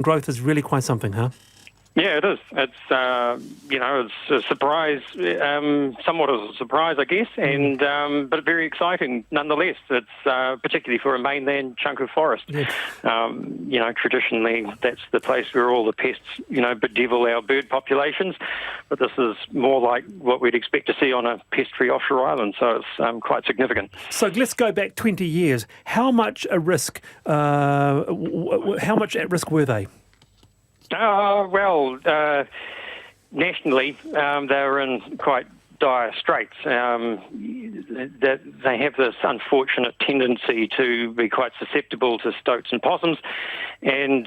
growth is really quite something, huh? Yeah, it is. It's it's a surprise, somewhat of a surprise, I guess, and but very exciting nonetheless. It's particularly for a mainland chunk of forest. Yeah. Traditionally that's the place where all the pests, bedevil our bird populations, but this is more like what we'd expect to see on a pest-free offshore island. So it's quite significant. So let's go back 20 years. How much at risk were they? Nationally, they were in quite dire straits. That they have this unfortunate tendency to be quite susceptible to stoats and possums, and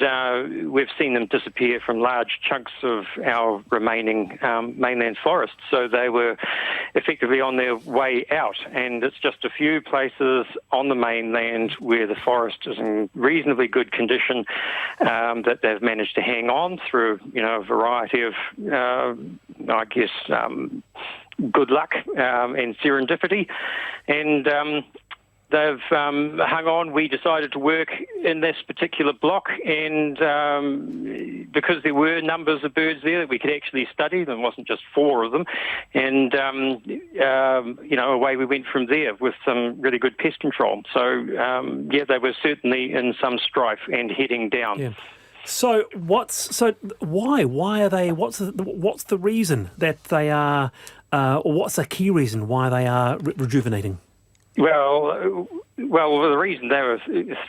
we've seen them disappear from large chunks of our remaining mainland forests. So they were effectively on their way out, and it's just a few places on the mainland where the forest is in reasonably good condition that they've managed to hang on through, a variety of, good luck and serendipity, and they've hung on. We decided to work in this particular block, and because there were numbers of birds there that we could actually study, there wasn't just 4 of them, and away we went from there with some really good pest control. So they were certainly in some strife and heading down. Yeah. So why are they? What's the reason that they are? Or what's the key reason why they are rejuvenating? Well, the reason they were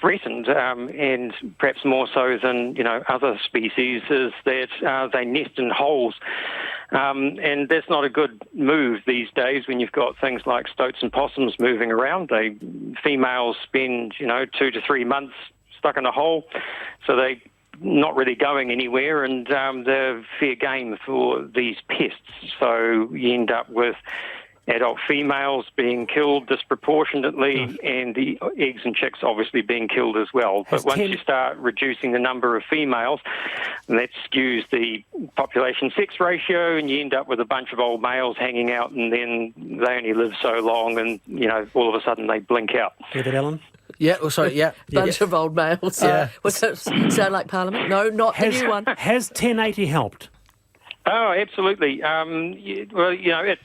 threatened, and perhaps more so than other species, is that they nest in holes, and that's not a good move these days when you've got things like stoats and possums moving around. Females spend 2 to 3 months stuck in a hole, so they not really going anywhere, and they're fair game for these pests. So you end up with adult females being killed disproportionately, and the eggs and chicks obviously being killed as well. But once you start reducing the number of females, that skews the population sex ratio, and you end up with a bunch of old males hanging out, and then they only live so long, and all of a sudden they blink out. Hear that, Alan? Yeah, well, sorry, yeah. Bunch of old males. Yeah. Does that sound like Parliament? No, not the new one. Has 1080 helped? Oh, absolutely. At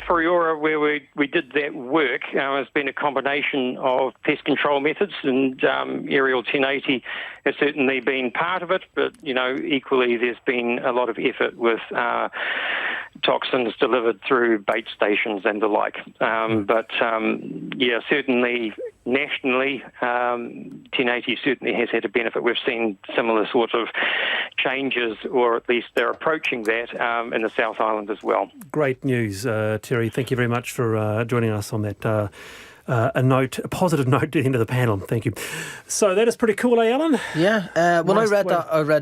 Furiora, where we did that work, it's been a combination of pest control methods, and aerial 1080 has certainly been part of it, but, equally there's been a lot of effort with toxins delivered through bait stations and the like. Certainly nationally, 1080 certainly has had a benefit. We've seen similar sort of changes, or at least they're approaching that in the South Island as well. Great news, Terry. Thank you very much for joining us on that. A positive note at the end of the panel. Thank you. So that is pretty cool, Alan? Yeah. When I read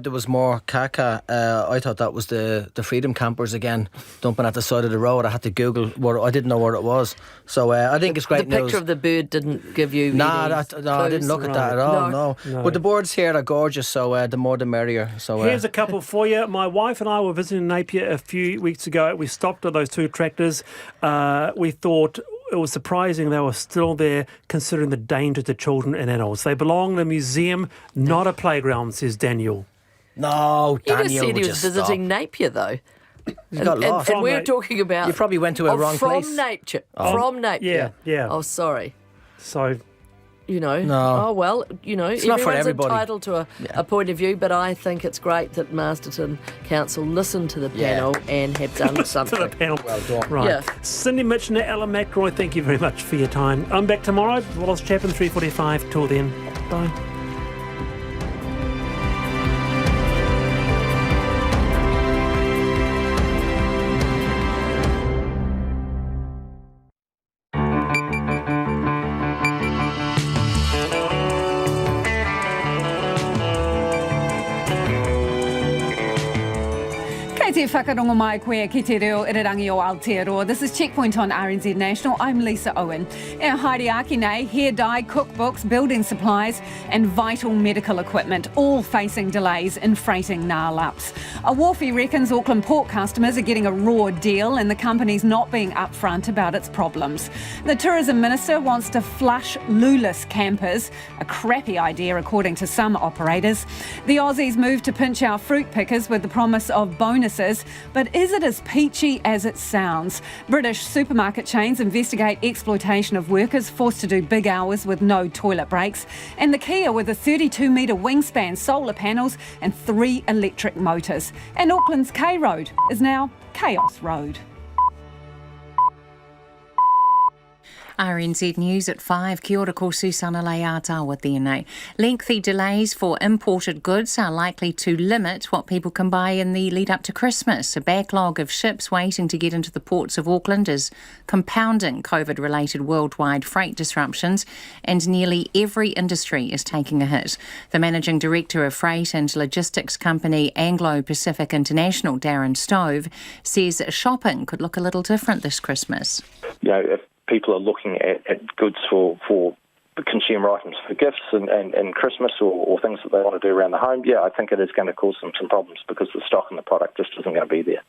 there was more caca. I thought that was the freedom campers again dumping at the side of the road. I had to Google I didn't know where it was. So I think it's great news. The picture of the bird didn't give you I didn't look at that at all. No. But the birds here are gorgeous, so the more the merrier. So here's a couple for you. My wife and I were visiting Napier a few weeks ago. We stopped at those 2 tractors. We thought it was surprising they were still there, considering the danger to children and adults. They belong in a museum, not a playground, says Daniel. No, Daniel. You just said he was visiting Napier, though. He got lost. And we're talking about... You probably went to a wrong place. From Napier. Yeah. Oh, sorry. So... No. Oh, well, it's not for everyone's everybody. entitled to a point of view, but I think it's great that Masterton Council listened to the panel and have done something. To the panel. Well done. Right. Yeah. Cindy Mitchell, Alan McRoy, thank you very much for your time. I'm back tomorrow. Wallace Chapman, 3:45. Till then, bye. Kei te whakarongo mai koe ki te reo irirangi o Aotearoa. This is Checkpoint on RNZ National. I'm Lisa Owen. E haere aki nei, hair dye, cookbooks, building supplies and vital medical equipment, all facing delays in freighting Ngā-Laps. A wharfie reckons Auckland port customers are getting a raw deal and the company's not being upfront about its problems. The Tourism Minister wants to flush lueless campers, a crappy idea according to some operators. The Aussies move to pinch our fruit pickers with the promise of bonuses, but is it as peachy as it sounds? British supermarket chains investigate exploitation of workers forced to do big hours with no toilet breaks, and the Kia with a 32-metre wingspan, solar panels and 3 electric motors. And Auckland's K Road is now Chaos Road. RNZ News at 5. Kia ora ko Susana Leata tēnei. Lengthy delays for imported goods are likely to limit what people can buy in the lead up to Christmas. A backlog of ships waiting to get into the ports of Auckland is compounding COVID-related worldwide freight disruptions, and nearly every industry is taking a hit. The Managing Director of Freight and Logistics company Anglo-Pacific International, Darren Stove, says shopping could look a little different this Christmas. If people are looking at goods for consumer items for gifts and Christmas or things that they want to do around the home, I think it is going to cause them some problems because the stock and the product just isn't going to be there.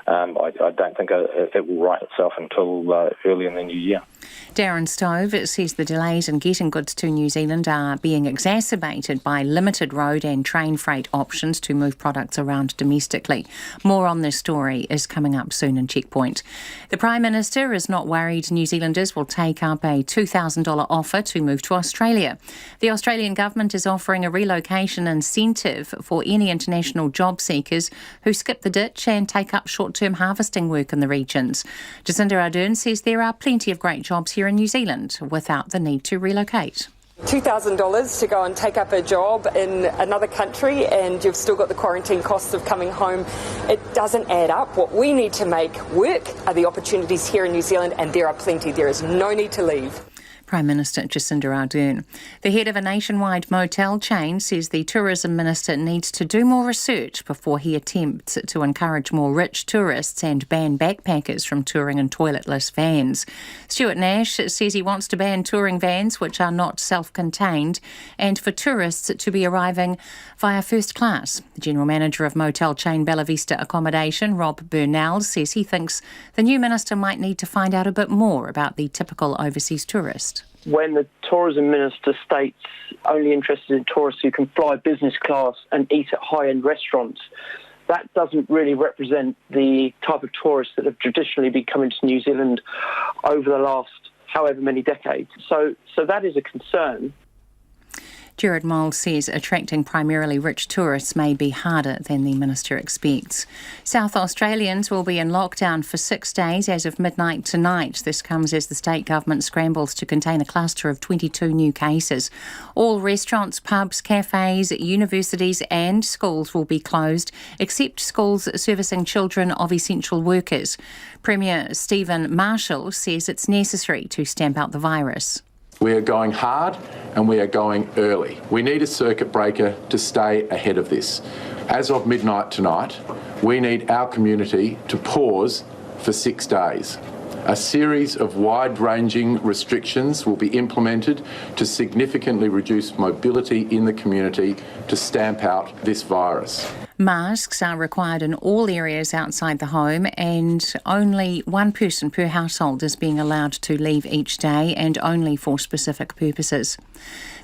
I don't think it will right itself until early in the new year. Darren Stove says the delays in getting goods to New Zealand are being exacerbated by limited road and train freight options to move products around domestically. More on this story is coming up soon in Checkpoint. The Prime Minister is not worried New Zealanders will take up a $2,000 offer to move to Australia. The Australian government is offering a relocation incentive for any international job seekers who skip the ditch and take up short-term harvesting work in the regions. Jacinda Ardern says there are plenty of great jobs here in New Zealand without the need to relocate. $2,000 to go and take up a job in another country and you've still got the quarantine costs of coming home. It doesn't add up. What we need to make work are the opportunities here in New Zealand, and there are plenty. There is no need to leave. Prime Minister Jacinda Ardern. The head of a nationwide motel chain says the Tourism Minister needs to do more research before he attempts to encourage more rich tourists and ban backpackers from touring in toiletless vans. Stuart Nash says he wants to ban touring vans which are not self-contained and for tourists to be arriving via first class. The General Manager of motel chain Bella Vista Accommodation, Rob Burnell, says he thinks the new minister might need to find out a bit more about the typical overseas tourist. When the tourism minister states only interested in tourists who can fly business class and eat at high-end restaurants, that doesn't really represent the type of tourists that have traditionally been coming to New Zealand over the last however many decades. So that is a concern. Gerard Mould says attracting primarily rich tourists may be harder than the minister expects. South Australians will be in lockdown for 6 days as of midnight tonight. This comes as the state government scrambles to contain a cluster of 22 new cases. All restaurants, pubs, cafes, universities and schools will be closed, except schools servicing children of essential workers. Premier Stephen Marshall says it's necessary to stamp out the virus. We are going hard and we are going early. We need a circuit breaker to stay ahead of this. As of midnight tonight, we need our community to pause for 6 days. A series of wide-ranging restrictions will be implemented to significantly reduce mobility in the community to stamp out this virus. Masks are required in all areas outside the home, and only one person per household is being allowed to leave each day, and only for specific purposes.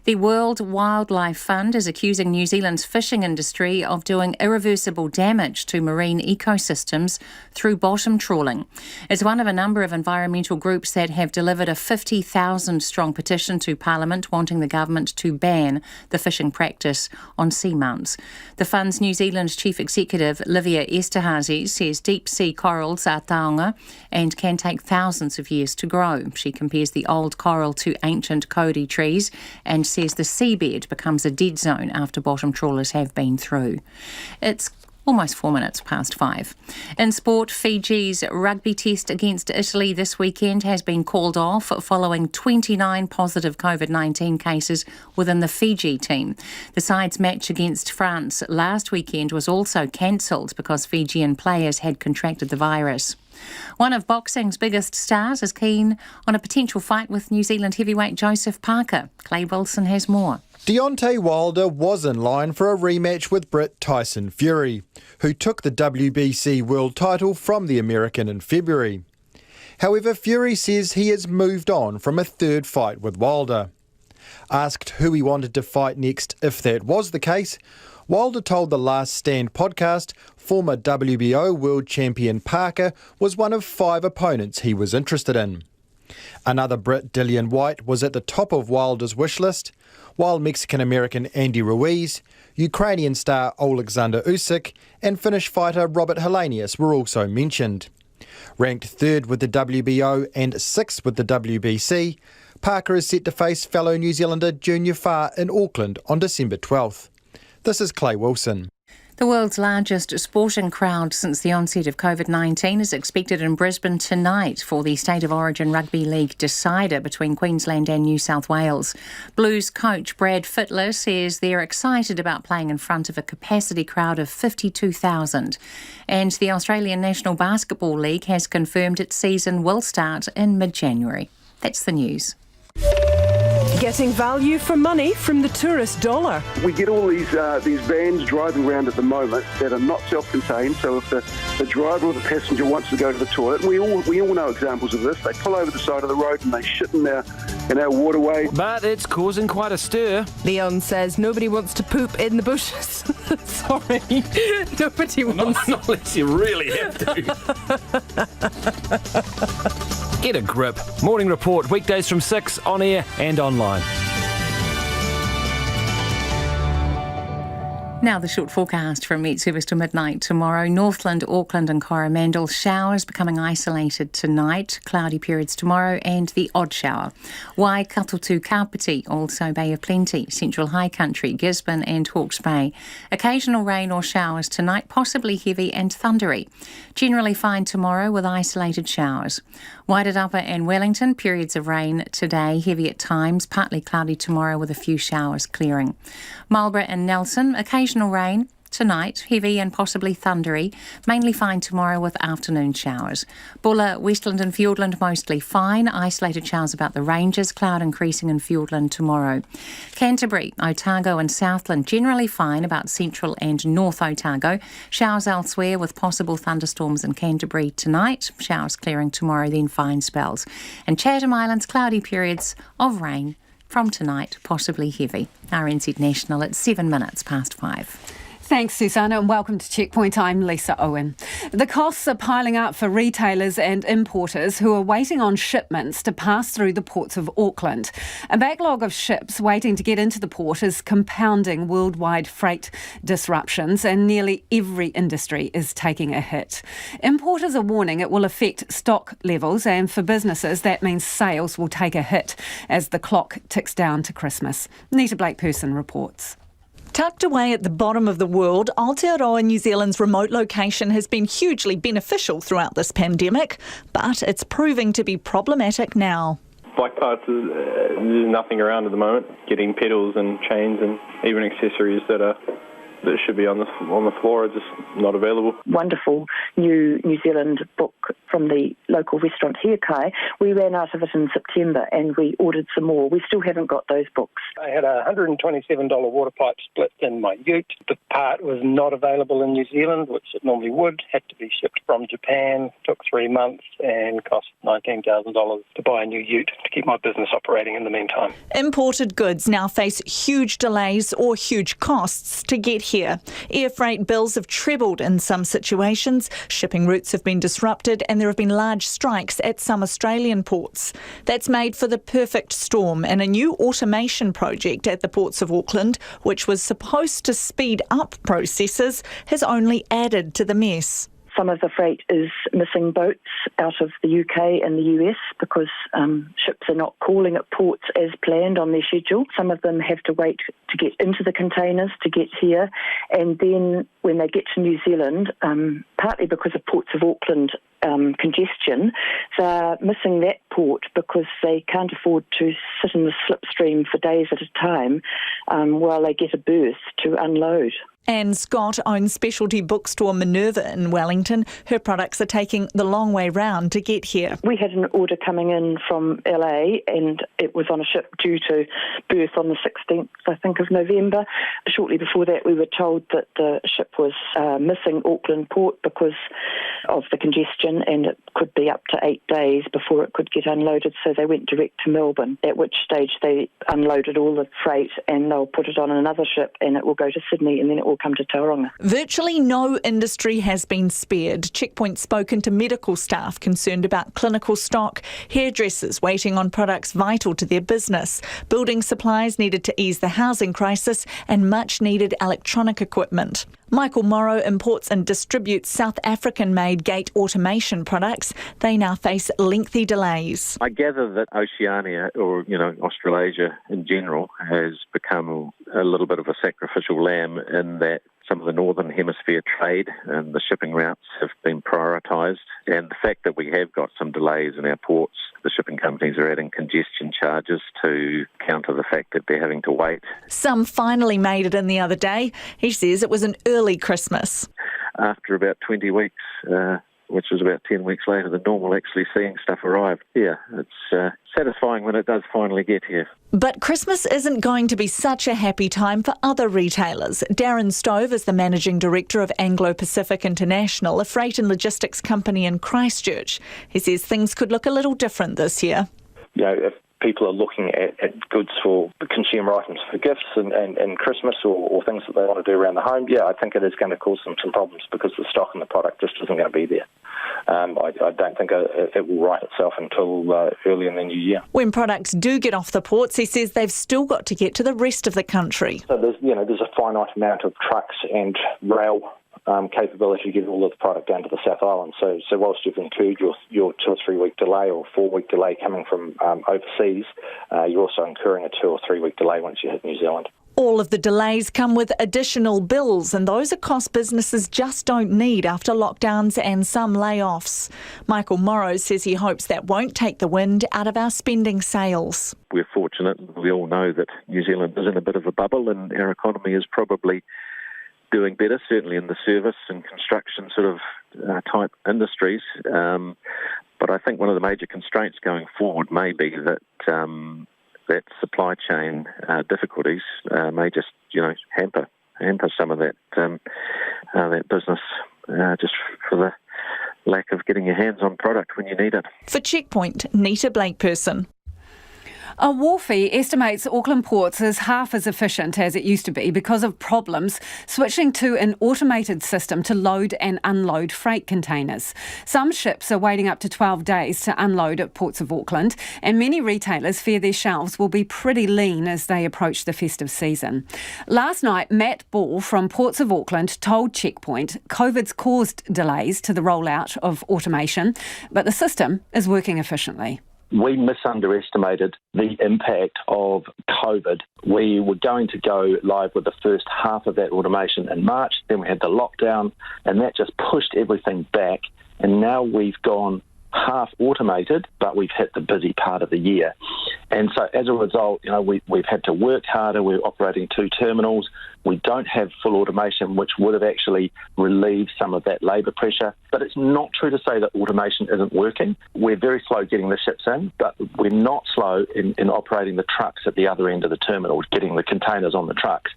The World Wildlife Fund is accusing New Zealand's fishing industry of doing irreversible damage to marine ecosystems through bottom trawling. It's one of a number of environmental groups that have delivered a 50,000-strong petition to Parliament wanting the government to ban the fishing practice on seamounts. The fund's New Zealand Chief Executive, Livia Esterhazy, says deep-sea corals are taonga and can take thousands of years to grow. She compares the old coral to ancient Cody trees and says the seabed becomes a dead zone after bottom trawlers have been through. It's almost 4 minutes past 5. In sport, Fiji's rugby test against Italy this weekend has been called off following 29 positive COVID-19 cases within the Fiji team. The side's match against France last weekend was also cancelled because Fijian players had contracted the virus. One of boxing's biggest stars is keen on a potential fight with New Zealand heavyweight Joseph Parker. Clay Wilson has more. Deontay Wilder was in line for a rematch with Brit Tyson Fury, who took the WBC world title from the American in February. However, Fury says he has moved on from a third fight with Wilder. Asked who he wanted to fight next if that was the case, Wilder told the Last Stand podcast former WBO world champion Parker was one of 5 opponents he was interested in. Another Brit, Dillian White, was at the top of Wilder's wish list, while Mexican-American Andy Ruiz, Ukrainian star Alexander Usyk and Finnish fighter Robert Helenius were also mentioned. Ranked 3rd with the WBO and 6th with the WBC, Parker is set to face fellow New Zealander Junior Farr in Auckland on December 12th. This is Clay Wilson. The world's largest sporting crowd since the onset of COVID-19 is expected in Brisbane tonight for the State of Origin Rugby League decider between Queensland and New South Wales. Blues coach Brad Fittler says they're excited about playing in front of a capacity crowd of 52,000. And the Australian National Basketball League has confirmed its season will start in mid-January. That's the news. Getting value for money from the tourist dollar. We get all these vans driving around at the moment that are not self-contained. So if the driver or the passenger wants to go to the toilet, and we all know examples of this, they pull over the side of the road and they shit in our waterway. But it's causing quite a stir. Leon says nobody wants to poop in the bushes. Sorry, nobody wants. Not unless you really have to. Get a grip. Morning Report, weekdays from 6 on air and online. Now the short forecast from Met Service to midnight tomorrow. Northland, Auckland and Coromandel. Showers becoming isolated tonight. Cloudy periods tomorrow and the odd shower. Waikato to Kapiti, also Bay of Plenty. Central High Country, Gisborne and Hawke's Bay. Occasional rain or showers tonight, possibly heavy and thundery. Generally fine tomorrow with isolated showers. Waitatapa and Wellington, periods of rain today, heavy at times, partly cloudy tomorrow with a few showers clearing. Marlborough and Nelson, occasional rain tonight, heavy and possibly thundery, mainly fine tomorrow with afternoon showers. Bulla, Westland and Fiordland mostly fine, isolated showers about the ranges, cloud increasing in Fiordland tomorrow. Canterbury, Otago and Southland generally fine about central and north Otago, showers elsewhere with possible thunderstorms in Canterbury tonight, showers clearing tomorrow, then fine spells. And Chatham Islands, cloudy periods of rain from tonight, possibly heavy. RNZ National at 7 minutes past 5. Thanks, Susanna, and welcome to Checkpoint. I'm Lisa Owen. The costs are piling up for retailers and importers who are waiting on shipments to pass through the ports of Auckland. A backlog of ships waiting to get into the port is compounding worldwide freight disruptions, and nearly every industry is taking a hit. Importers are warning it will affect stock levels, and for businesses that means sales will take a hit as the clock ticks down to Christmas. Nita Blake-Person reports. Tucked away at the bottom of the world, Aotearoa New Zealand's remote location has been hugely beneficial throughout this pandemic, but it's proving to be problematic now. Bike parts, there's nothing around at the moment. Getting pedals and chains and even accessories that should be on the floor are just not available. Wonderful new Zealand book from the local restaurant here, Kai. We ran out of it in September and we ordered some more. We still haven't got those books. I had a $127 water pipe split in my ute. The part was not available in New Zealand, which it normally would. Had to be shipped from Japan. Took 3 months and cost $19,000 to buy a new ute to keep my business operating in the meantime. Imported goods now face huge delays or huge costs to get here. Air freight bills have trebled in some situations, shipping routes have been disrupted and there have been large strikes at some Australian ports. That's made for the perfect storm, and a new automation project at the ports of Auckland, which was supposed to speed up processes, has only added to the mess. Some of the freight is missing boats out of the UK and the US because ships are not calling at ports as planned on their schedule. Some of them have to wait to get into the containers to get here, and then when they get to New Zealand, partly because of Ports of Auckland congestion, they're missing that port because they can't afford to sit in the slipstream for days at a time while they get a berth to unload. Anne Scott owns specialty bookstore Minerva in Wellington. Her products are taking the long way round to get here. We had an order coming in from LA and it was on a ship due to berth on the 16th, I think, of November. Shortly before that, we were told that the ship was missing Auckland Port because of the congestion, and it could be up to 8 days before it could get unloaded, so they went direct to Melbourne, at which stage they unloaded all the freight and they'll put it on another ship and it will go to Sydney and then it will come to Tauranga. Virtually no industry has been spared. Checkpoint's spoken to medical staff concerned about clinical stock, hairdressers waiting on products vital to their business, building supplies needed to ease the housing crisis, and much needed electronic equipment. Michael Morrow imports and distributes South African-made gate automation products. They now face lengthy delays. I gather that Oceania, or Australasia in general, has become a little bit of a sacrificial lamb in that some of the northern hemisphere trade and the shipping routes have been prioritised, and the fact that we have got some delays in our ports, the shipping companies are adding congestion charges to counter the fact that they're having to wait. Some finally made it in the other day. He says it was an early Christmas. After about 20 weeks, which is about 10 weeks later than normal, actually seeing stuff arrive. Yeah, it's satisfying when it does finally get here. But Christmas isn't going to be such a happy time for other retailers. Darren Stove is the Managing Director of Anglo-Pacific International, a freight and logistics company in Christchurch. He says things could look a little different this year. If people are looking at goods for consumer items for gifts and Christmas or things that they want to do around the home, I think it is going to cause some problems because the stock and the product just isn't going to be there. I don't think it will right itself until early in the new year. When products do get off the ports, he says they've still got to get to the rest of the country. So there's a finite amount of trucks and rail capability to get all of the product down to the South Island. So whilst you've incurred your 2 or 3 week delay or 4 week delay coming from overseas, you're also incurring a 2 or 3 week delay once you hit New Zealand. All of the delays come with additional bills, and those are costs businesses just don't need after lockdowns and some layoffs. Michael Morrow says he hopes that won't take the wind out of our spending sales. We're fortunate. We all know that New Zealand is in a bit of a bubble and our economy is probably doing better, certainly in the service and construction sort of type industries. But I think one of the major constraints going forward may be that that supply chain difficulties may just, hamper some of that business just for the lack of getting your hands on product when you need it. For Checkpoint, Nita Blakeperson. A wharfie estimates Auckland ports is half as efficient as it used to be because of problems switching to an automated system to load and unload freight containers. Some ships are waiting up to 12 days to unload at Ports of Auckland, and many retailers fear their shelves will be pretty lean as they approach the festive season. Last night, Matt Ball from Ports of Auckland told Checkpoint COVID's caused delays to the rollout of automation, but the system is working efficiently. We misunderestimated the impact of COVID. We were going to go live with the first half of that automation in March, then we had the lockdown, and that just pushed everything back. And now we've gone half automated, but we've hit the busy part of the year. And so as a result, we've had to work harder. We're operating 2 terminals. We don't have full automation, which would have actually relieved some of that labour pressure. But it's not true to say that automation isn't working. We're very slow getting the ships in, but we're not slow in operating the trucks at the other end of the terminal, getting the containers on the trucks.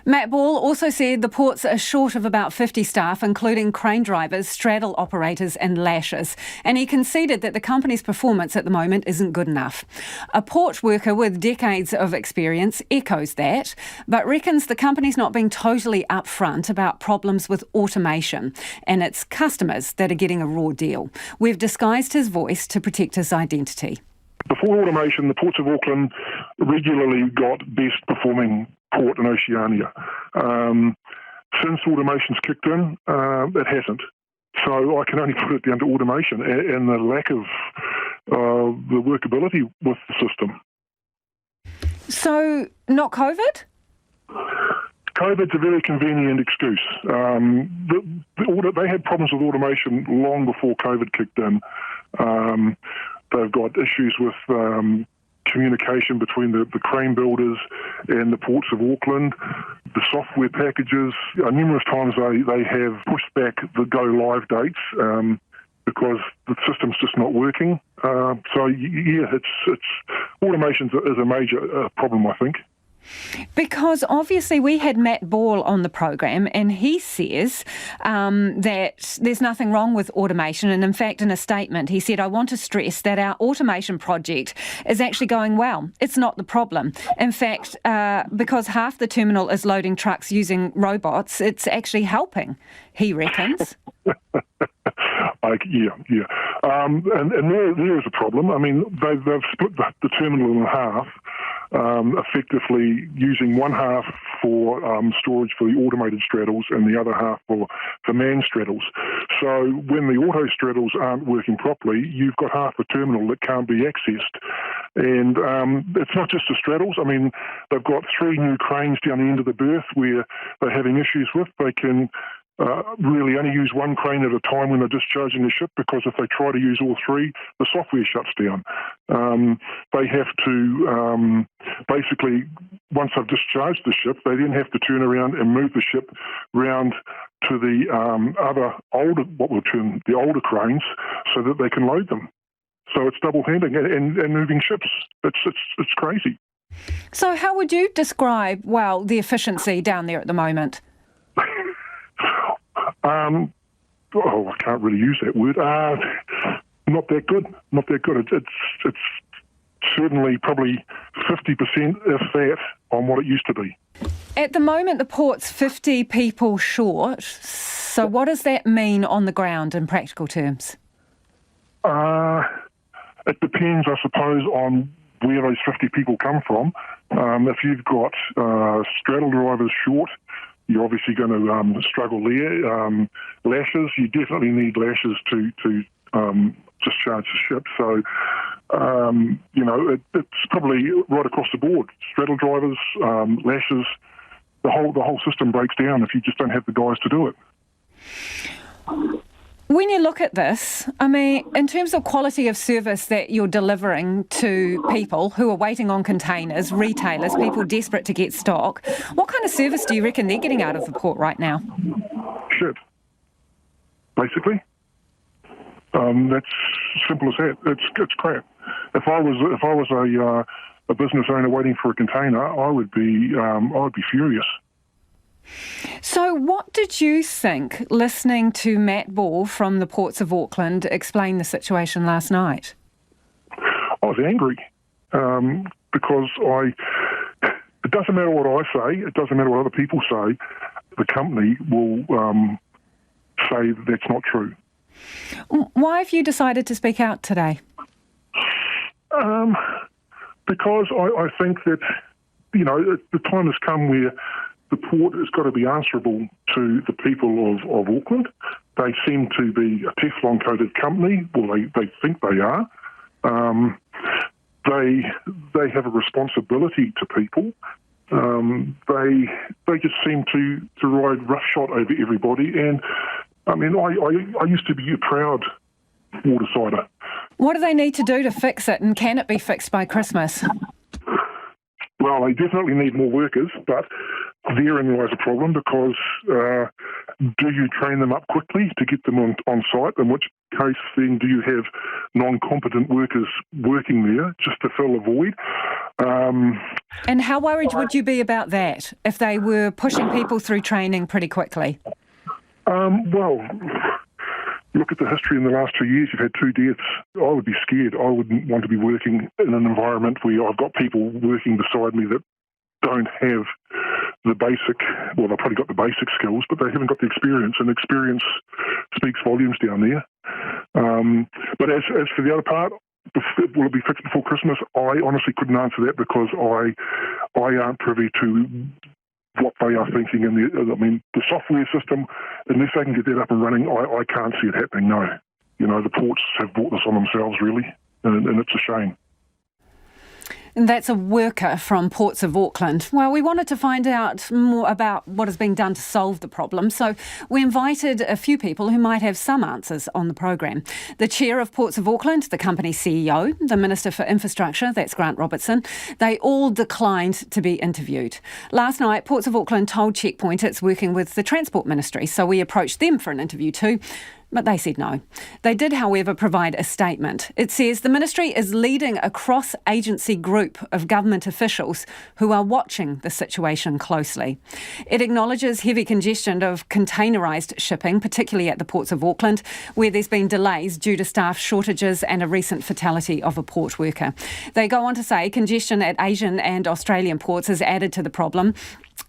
Matt Ball also said the ports are short of about 50 staff, including crane drivers, straddle operators and lashers, and he conceded that the company's performance at the moment isn't good enough. A port worker with decades of experience echoes that, but reckons the company's not being totally upfront about problems with automation, and it's customers that are getting a raw deal. We've disguised his voice to protect his identity. Before automation, the Ports of Auckland regularly got best performing port in Oceania. Since automation's kicked in, it hasn't. So I can only put it down to automation and the lack of the workability with the system. So, not COVID? COVID's a very convenient excuse. They had problems with automation long before COVID kicked in. They've got issues with communication between the crane builders and the ports of Auckland. The software packages, numerous times they have pushed back the go-live dates because the system's just not working. It's automation is a major problem, I think. Because obviously we had Matt Ball on the program and he says that there's nothing wrong with automation, and in fact in a statement he said, "I want to stress that our automation project is actually going well. It's not the problem. In fact, because half the terminal is loading trucks using robots, it's actually helping," he reckons. Yeah. And there is a problem. I mean, they've split the terminal in half, effectively using one half for storage for the automated straddles and the other half for man straddles. So when the auto straddles aren't working properly, you've got half the terminal that can't be accessed. And it's not just the straddles. I mean, they've got 3 new cranes down the end of the berth where they're having issues with. They can really only use one crane at a time when they're discharging the ship, because if they try to use all 3, the software shuts down. They have to basically, once they've discharged the ship, they then have to turn around and move the ship round to the other older, what we'll term the older cranes, so that they can load them. So it's double handling and moving ships. It's crazy. So how would you describe, the efficiency down there at the moment? I can't really use that word. Not that good. Not that good. It's certainly probably 50%, if that, on what it used to be. At the moment, the port's 50 people short. So what does that mean on the ground in practical terms? It depends, I suppose, on where those 50 people come from. If you've got straddle drivers short, you're obviously going to struggle there. Lashes, you definitely need lashes to discharge the ship. So, it's probably right across the board. Straddle drivers, lashes, the whole system breaks down if you just don't have the guys to do it. When you look at this, I mean, in terms of quality of service that you're delivering to people who are waiting on containers, retailers, people desperate to get stock, what kind of service do you reckon they're getting out of the port right now? Shit. Basically. That's simple as that. It's crap. If I was a business owner waiting for a container, I would be furious. So what did you think, listening to Matt Ball from the Ports of Auckland explain the situation last night? I was angry because it doesn't matter what I say, it doesn't matter what other people say, the company will say that's not true. Why have you decided to speak out today? Because I think that, the time has come where the port has got to be answerable to the people of Auckland. They seem to be a Teflon-coated company. Well, they think they are. They have a responsibility to people. They just seem to ride roughshod over everybody. And, I mean, I used to be a proud watersider. What do they need to do to fix it, and can it be fixed by Christmas? Well, they definitely need more workers, but therein lies a problem, because do you train them up quickly to get them on site, in which case then do you have non-competent workers working there just to fill a void? And how worried would you be about that if they were pushing people through training pretty quickly? Well, look at the history in the last 2 years. You've had 2 deaths. I would be scared. I wouldn't want to be working in an environment where I've got people working beside me that don't have the basic, well, they've probably got the basic skills, but they haven't got the experience, and experience speaks volumes down there. But as for the other part, will it be fixed before Christmas? I honestly couldn't answer that, because I aren't privy to what they are thinking. And the software system, unless they can get that up and running, I can't see it happening, no. The ports have brought this on themselves, really, and it's a shame. And that's a worker from Ports of Auckland. Well, we wanted to find out more about what is being done to solve the problem, so we invited a few people who might have some answers on the program. The chair of Ports of Auckland, the company CEO, the Minister for Infrastructure, that's Grant Robertson, they all declined to be interviewed. Last night, Ports of Auckland told Checkpoint it's working with the Transport Ministry, so we approached them for an interview too. But they said no. They did, however, provide a statement. It says the ministry is leading a cross-agency group of government officials who are watching the situation closely. It acknowledges heavy congestion of containerised shipping, particularly at the Ports of Auckland, where there's been delays due to staff shortages and a recent fatality of a port worker. They go on to say congestion at Asian and Australian ports has added to the problem,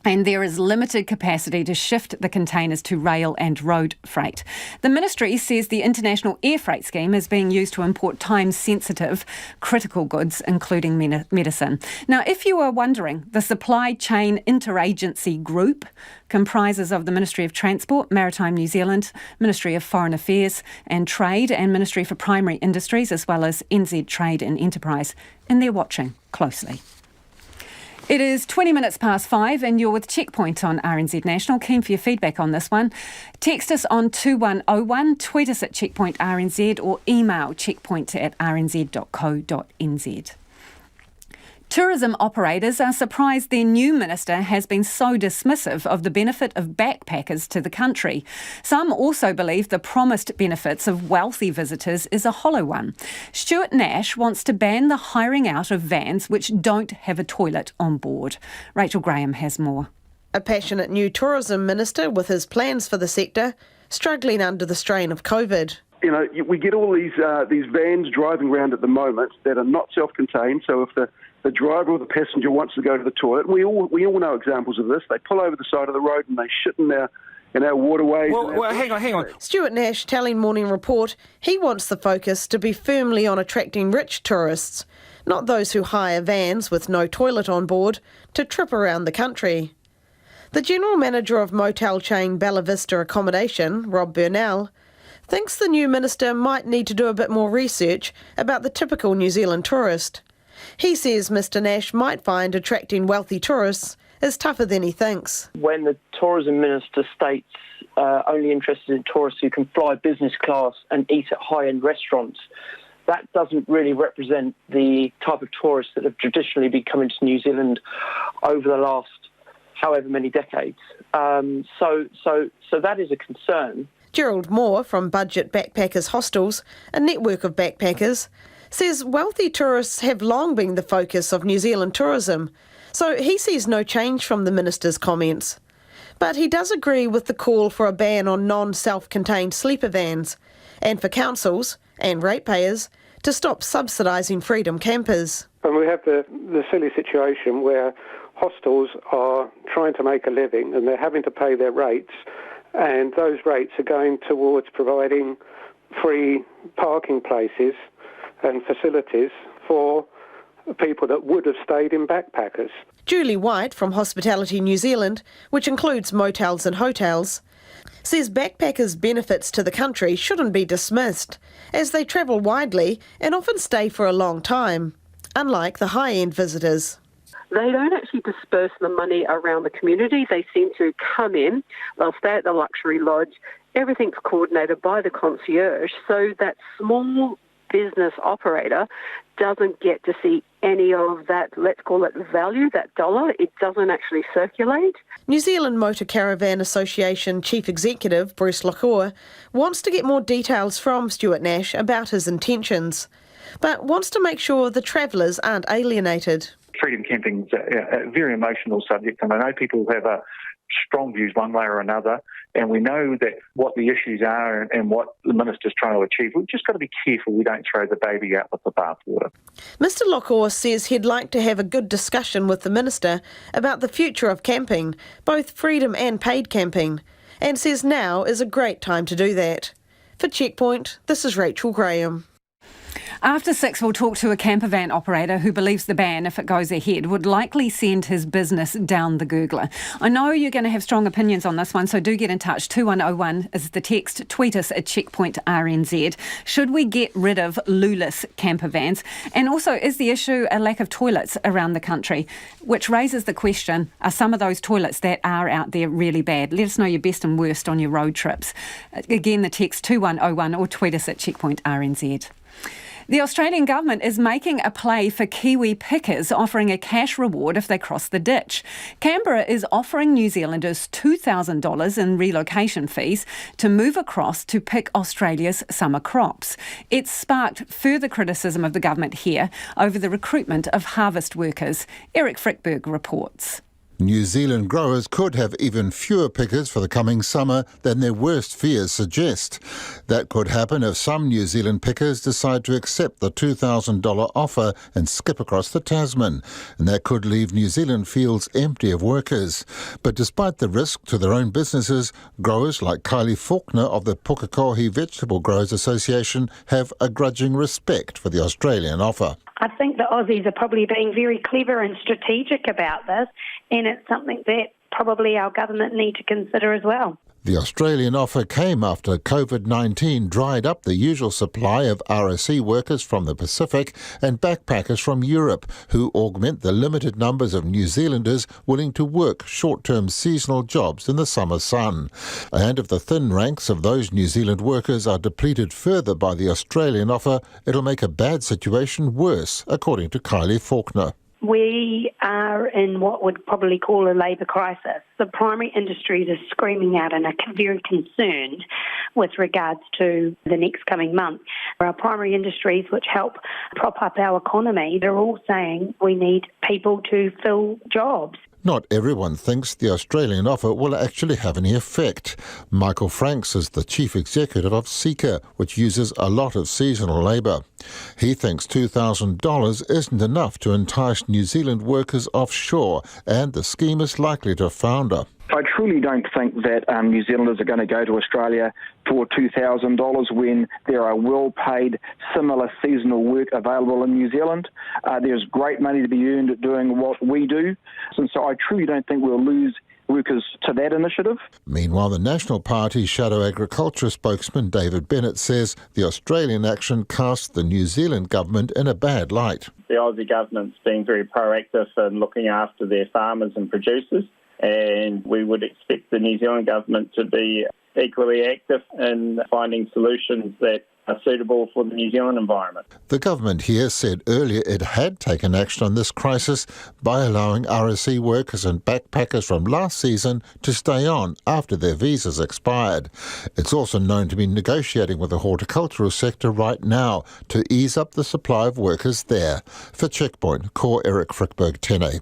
and there is limited capacity to shift the containers to rail and road freight. The ministry says the international air freight scheme is being used to import time-sensitive critical goods, including medicine. Now, if you were wondering, the Supply Chain Interagency Group comprises of the Ministry of Transport, Maritime New Zealand, Ministry of Foreign Affairs and Trade, and Ministry for Primary Industries, as well as NZ Trade and Enterprise, and they're watching closely. It is 20 minutes past 5 and you're with Checkpoint on RNZ National. Keen for your feedback on this one. Text us on 2101, tweet us at Checkpoint RNZ or email checkpoint@rnz.co.nz. Tourism operators are surprised their new minister has been so dismissive of the benefit of backpackers to the country. Some also believe the promised benefits of wealthy visitors is a hollow one. Stuart Nash wants to ban the hiring out of vans which don't have a toilet on board. Rachel Graham has more. A passionate new tourism minister with his plans for the sector, struggling under the strain of COVID. We get all these vans driving around at the moment that are not self-contained, so if the driver or the passenger wants to go to the toilet, we all know examples of this. They pull over the side of the road and they shit in our waterways. Well, hang on. Stuart Nash telling Morning Report he wants the focus to be firmly on attracting rich tourists, not those who hire vans with no toilet on board to trip around the country. The general manager of motel chain Bella Vista Accommodation, Rob Burnell, thinks the new minister might need to do a bit more research about the typical New Zealand tourist. He says Mr Nash might find attracting wealthy tourists is tougher than he thinks. When the tourism minister states only interested in tourists who can fly business class and eat at high-end restaurants, that doesn't really represent the type of tourists that have traditionally been coming to New Zealand over the last however many decades. So that is a concern. Gerald Moore from Budget Backpackers Hostels, a network of backpackers, says wealthy tourists have long been the focus of New Zealand tourism, so he sees no change from the minister's comments. But he does agree with the call for a ban on non-self-contained sleeper vans, and for councils and ratepayers to stop subsidising freedom campers. And we have the silly situation where hostels are trying to make a living and they're having to pay their rates, and those rates are going towards providing free parking places and facilities for people that would have stayed in backpackers. Julie White from Hospitality New Zealand, which includes motels and hotels, says backpackers' benefits to the country shouldn't be dismissed, as they travel widely and often stay for a long time, unlike the high-end visitors. They don't actually disperse the money around the community. They seem to come in, they'll stay at the luxury lodge, everything's coordinated by the concierge, so that small business operator doesn't get to see any of that, let's call it value, that dollar. It doesn't actually circulate. New Zealand Motor Caravan Association Chief Executive Bruce Lacour wants to get more details from Stuart Nash about his intentions, but wants to make sure the travellers aren't alienated. Freedom camping is a very emotional subject, and I know people have strong views one way or another, and we know that what the issues are and what the minister's trying to achieve. We've just got to be careful we don't throw the baby out with the bathwater. Mr Lockor says he'd like to have a good discussion with the minister about the future of camping, both freedom and paid camping, and says now is a great time to do that. For Checkpoint, this is Rachel Graham. After 6, we'll talk to a camper van operator who believes the ban, if it goes ahead, would likely send his business down the gurgler. I know you're going to have strong opinions on this one, so do get in touch. 2101 is the text. Tweet us at Checkpoint RNZ. Should we get rid of Lulis camper vans? And also, is the issue a lack of toilets around the country? Which raises the question, are some of those toilets that are out there really bad? Let us know your best and worst on your road trips. Again, the text 2101 or tweet us at Checkpoint RNZ. The Australian government is making a play for Kiwi pickers, offering a cash reward if they cross the ditch. Canberra is offering New Zealanders $2,000 in relocation fees to move across to pick Australia's summer crops. It's sparked further criticism of the government here over the recruitment of harvest workers. Eric Frickberg reports. New Zealand growers could have even fewer pickers for the coming summer than their worst fears suggest. That could happen if some New Zealand pickers decide to accept the $2,000 offer and skip across the Tasman, and that could leave New Zealand fields empty of workers. But despite the risk to their own businesses, growers like Kylie Faulkner of the Pukekohe Vegetable Growers Association have a grudging respect for the Australian offer. I think the Aussies are probably being very clever and strategic about this, and it's something that probably our government need to consider as well. The Australian offer came after COVID-19 dried up the usual supply of RSE workers from the Pacific and backpackers from Europe, who augment the limited numbers of New Zealanders willing to work short-term seasonal jobs in the summer sun. And if the thin ranks of those New Zealand workers are depleted further by the Australian offer, it'll make a bad situation worse, according to Kylie Faulkner. We are in what would probably call a labour crisis. The primary industries are screaming out and are very concerned with regards to the next coming month. Our primary industries, which help prop up our economy, they're all saying we need people to fill jobs. Not everyone thinks the Australian offer will actually have any effect. Michael Franks is the chief executive of Seeka, which uses a lot of seasonal labour. He thinks $2,000 isn't enough to entice New Zealand workers offshore, and the scheme is likely to founder. I truly don't think that New Zealanders are going to go to Australia for $2,000 when there are well-paid, similar seasonal work available in New Zealand. There's great money to be earned at doing what we do, and so I truly don't think we'll lose workers to that initiative. Meanwhile, the National Party Shadow Agriculture spokesman David Bennett says the Australian action casts the New Zealand government in a bad light. The Aussie government's being very proactive in looking after their farmers and producers, and we would expect the New Zealand government to be equally active in finding solutions that are suitable for the New Zealand environment. The government here said earlier it had taken action on this crisis by allowing RSE workers and backpackers from last season to stay on after their visas expired. It's also known to be negotiating with the horticultural sector right now to ease up the supply of workers there. For Checkpoint, Core Eric Frickberg, 10A.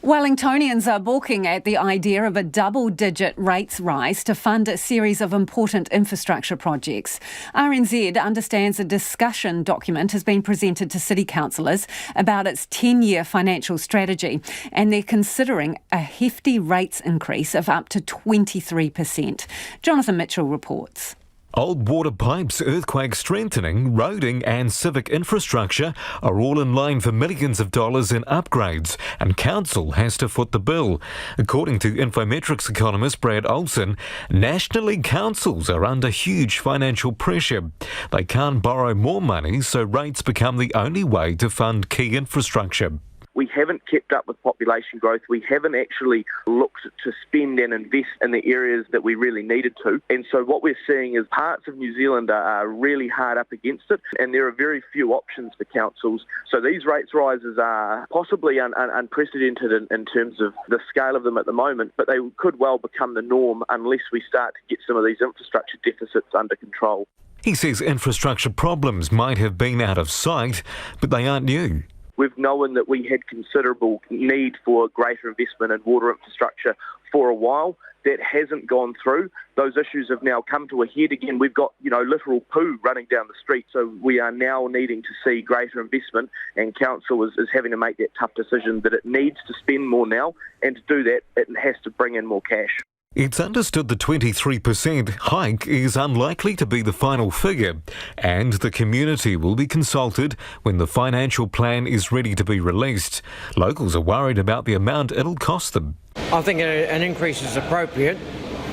Wellingtonians are balking at the idea of a double-digit rates rise to fund a series of important infrastructure projects. RNZ understands a discussion document has been presented to city councillors about its 10-year financial strategy, and they're considering a hefty rates increase of up to 23%. Jonathan Mitchell reports. Old water pipes, earthquake strengthening, roading and civic infrastructure are all in line for millions of dollars in upgrades, and council has to foot the bill. According to Infometrics economist Brad Olsen, nationally councils are under huge financial pressure. They can't borrow more money, so rates become the only way to fund key infrastructure. We haven't kept up with population growth. We haven't actually looked to spend and invest in the areas that we really needed to. And so what we're seeing is parts of New Zealand are really hard up against it, and there are very few options for councils. So these rates rises are possibly unprecedented in terms of the scale of them at the moment, but they could well become the norm unless we start to get some of these infrastructure deficits under control. He says infrastructure problems might have been out of sight, but they aren't new. We've known that we had considerable need for greater investment in water infrastructure for a while. That hasn't gone through. Those issues have now come to a head again. We've got, literal poo running down the street. So we are now needing to see greater investment, and council is having to make that tough decision that it needs to spend more now, and to do that, it has to bring in more cash. It's understood the 23% hike is unlikely to be the final figure, and the community will be consulted when the financial plan is ready to be released. Locals are worried about the amount it'll cost them. I think an increase is appropriate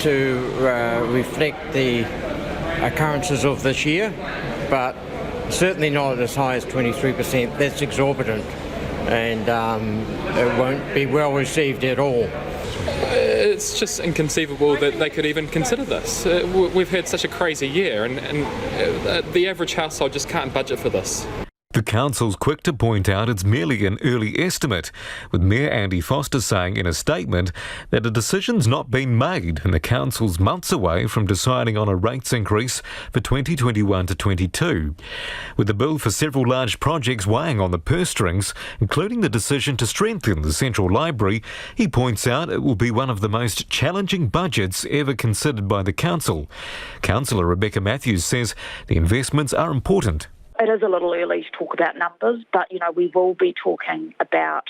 to reflect the occurrences of this year, but certainly not as high as 23%. That's exorbitant, and it won't be well received at all. It's just inconceivable that they could even consider this. We've had such a crazy year, and the average household just can't budget for this. The council's quick to point out it's merely an early estimate, with Mayor Andy Foster saying in a statement that a decision's not been made and the council's months away from deciding on a rates increase for 2021 to 22. With the bill for several large projects weighing on the purse strings, including the decision to strengthen the Central Library, he points out it will be one of the most challenging budgets ever considered by the council. Councillor Rebecca Matthews says the investments are important. It is a little early to talk about numbers, but, we will be talking about,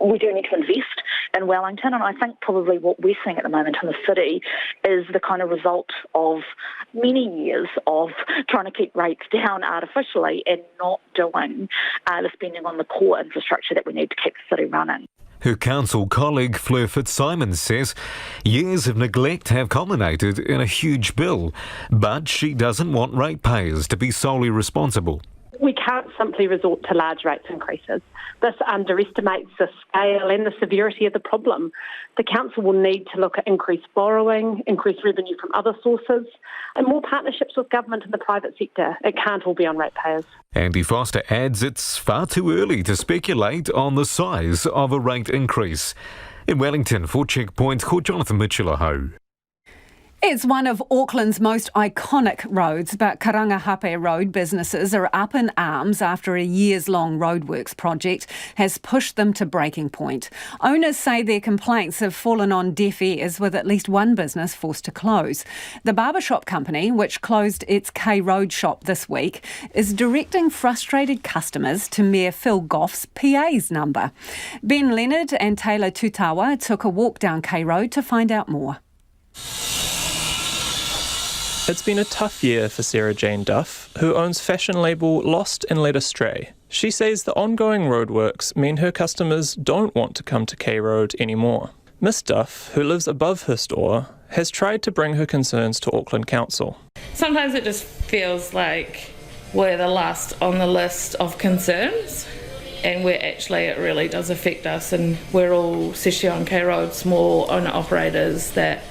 we do need to invest in Wellington, and I think probably what we're seeing at the moment in the city is the kind of result of many years of trying to keep rates down artificially and not doing the spending on the core infrastructure that we need to keep the city running. Her council colleague Fleur Fitzsimons says years of neglect have culminated in a huge bill, but she doesn't want ratepayers to be solely responsible. We can't simply resort to large rates increases. This underestimates the scale and the severity of the problem. The council will need to look at increased borrowing, increased revenue from other sources, and more partnerships with government and the private sector. It can't all be on ratepayers. Andy Foster adds it's far too early to speculate on the size of a rate increase. In Wellington, for Checkpoint, called Jonathan Mitchell-Aho. It's one of Auckland's most iconic roads, but Karangahape Road businesses are up in arms after a years-long roadworks project has pushed them to breaking point. Owners say their complaints have fallen on deaf ears, with at least one business forced to close. The barbershop company, which closed its K Road shop this week, is directing frustrated customers to Mayor Phil Goff's PA's number. Ben Leonard and Taylor Tutawa took a walk down K Road to find out more. It's been a tough year for Sarah Jane Duff, who owns fashion label Lost and Led Astray. She says the ongoing roadworks mean her customers don't want to come to K Road anymore. Miss Duff, who lives above her store, has tried to bring her concerns to Auckland Council. Sometimes it just feels like we're the last on the list of concerns, and where actually it really does affect us, and we're all, especially on K Road, small owner operators, that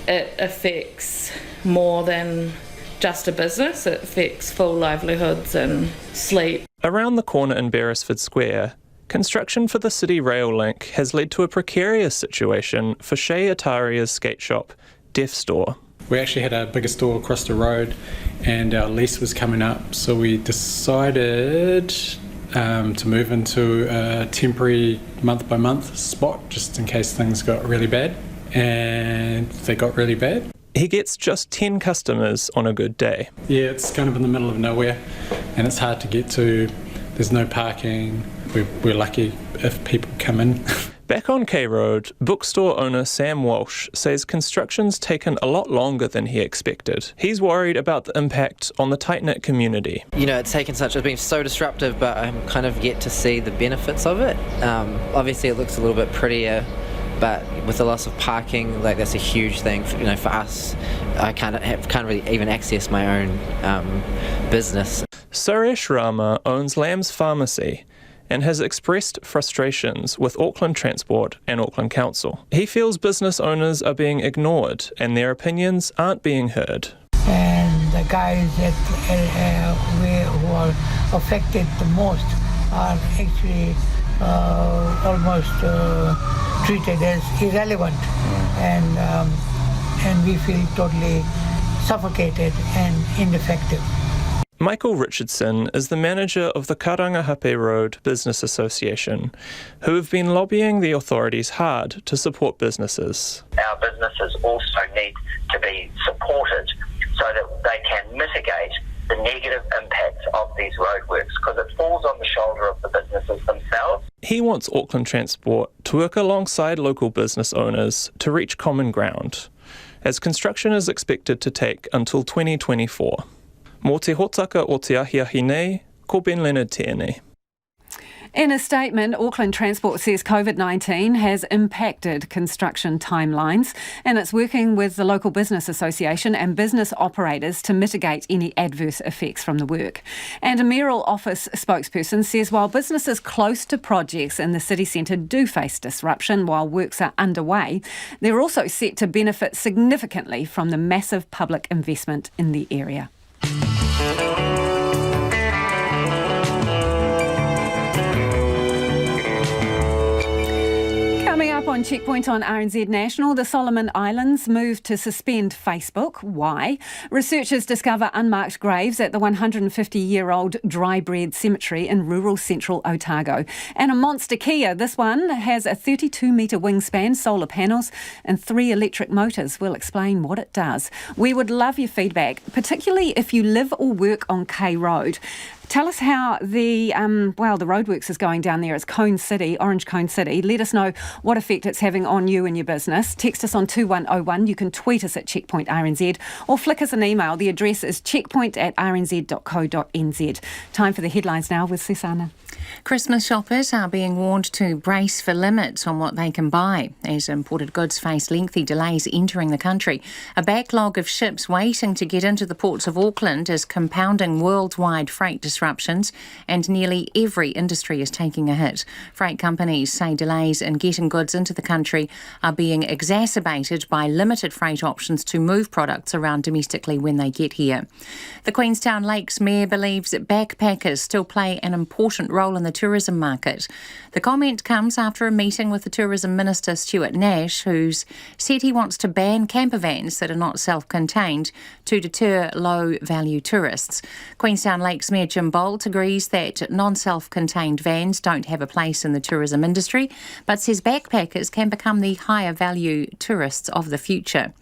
it affects more than just a business. It affects full livelihoods and sleep. Around the corner in Beresford Square, construction for the City Rail Link has led to a precarious situation for Shea Ataria's skate shop, Deaf Store. We actually had a bigger store across the road and our lease was coming up, so we decided to move into a temporary month-by-month spot just in case things got really bad, and they got really bad. He gets just 10 customers on a good day. Yeah, it's kind of in the middle of nowhere and it's hard to get to. There's no parking. We're lucky if people come in. Back on K Road, bookstore owner Sam Walsh says construction's taken a lot longer than he expected. He's worried about the impact on the tight-knit community. It's been so disruptive, but I'm kind of yet to see the benefits of it. Obviously it looks a little bit prettier, but with the loss of parking, that's a huge thing for us. I can't really even access my own business. Suresh Rama owns Lamb's Pharmacy and has expressed frustrations with Auckland Transport and Auckland Council. He feels business owners are being ignored and their opinions aren't being heard. And the guys who are affected the most are actually almost treated as irrelevant, and we feel totally suffocated and ineffective. Michael Richardson is the manager of the Karangahape Road Business Association, who have been lobbying the authorities hard to support businesses. Our businesses also need to be supported so that they can mitigate the negative impacts of these roadworks, because it falls on the shoulder of the businesses themselves. He wants Auckland Transport to work alongside local business owners to reach common ground. as construction is expected to take until 2024. Mō te hotaka o te ahiahi nei, ko Ben Leonard tēnei. In a statement, Auckland Transport says COVID-19 has impacted construction timelines and it's working with the local business association and business operators to mitigate any adverse effects from the work. And a mayoral office spokesperson says while businesses close to projects in the city centre do face disruption while works are underway, they're also set to benefit significantly from the massive public investment in the area. Coming up on Checkpoint on RNZ National, the Solomon Islands move to suspend Facebook. Why? Researchers discover unmarked graves at the 150-year-old Dry Bread Cemetery in rural central Otago. And a monster Kia. This one has a 32-metre wingspan, solar panels and 3 electric motors. We'll explain what it does. We would love your feedback, particularly if you live or work on K Road. Tell us how the roadworks is going down there. It's Cone City, Orange Cone City. Let us know what effect it's having on you and your business. Text us on 2101. You can tweet us at Checkpoint RNZ or flick us an email. The address is checkpoint@rnz.co.nz. Time for the headlines now with Susanna. Christmas shoppers are being warned to brace for limits on what they can buy as imported goods face lengthy delays entering the country. A backlog of ships waiting to get into the ports of Auckland is compounding worldwide freight disruptions, and nearly every industry is taking a hit. Freight companies say delays in getting goods into the country are being exacerbated by limited freight options to move products around domestically when they get here. The Queenstown Lakes Mayor believes that backpackers still play an important role in the tourism market. The comment comes after a meeting with the Tourism Minister Stuart Nash, who's said he wants to ban camper vans that are not self-contained to deter low-value tourists. Queenstown Lakes Mayor Jim Bolt agrees that non-self-contained vans don't have a place in the tourism industry, but says backpackers can become the higher-value tourists of the future.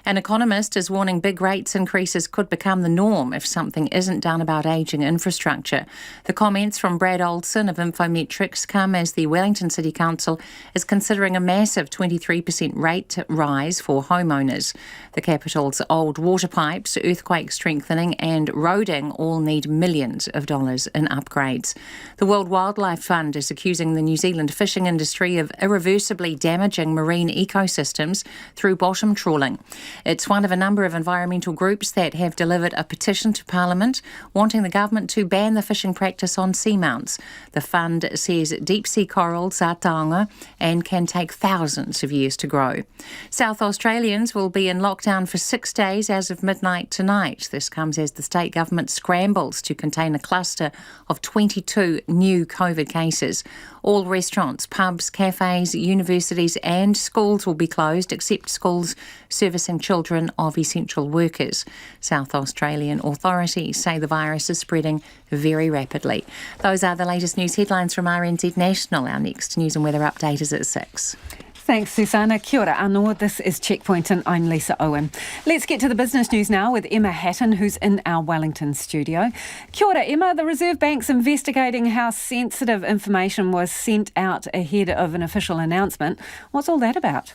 An economist is warning big rates increases could become the norm if something isn't done about ageing infrastructure. The comments from Brad Olson of Infometrics come as the Wellington City Council is considering a massive 23% rate rise for homeowners. The capital's old water pipes, earthquake strengthening and roading all need millions of dollars in upgrades. The World Wildlife Fund is accusing the New Zealand fishing industry of irreversibly damaging marine ecosystems through bottom trawling. It's one of a number of environmental groups that have delivered a petition to Parliament wanting the government to ban the fishing practice on seamounts. The fund says deep-sea corals are taonga and can take thousands of years to grow. South Australians will be in lockdown for 6 days as of midnight tonight. This comes as the state government scrambles to contain a cluster of 22 new COVID cases. All restaurants, pubs, cafes, universities and schools will be closed, except schools servicing children of essential workers. South Australian authorities say the virus is spreading very rapidly. Those are the latest news headlines from RNZ National. Our next news and weather update is at 6. Thanks, Susanna. Kia ora anō. This is Checkpoint and I'm Lisa Owen. Let's get to the business news now with Emma Hatton, who's in our Wellington studio. Kia ora, Emma. The Reserve Bank's investigating how sensitive information was sent out ahead of an official announcement. What's all that about?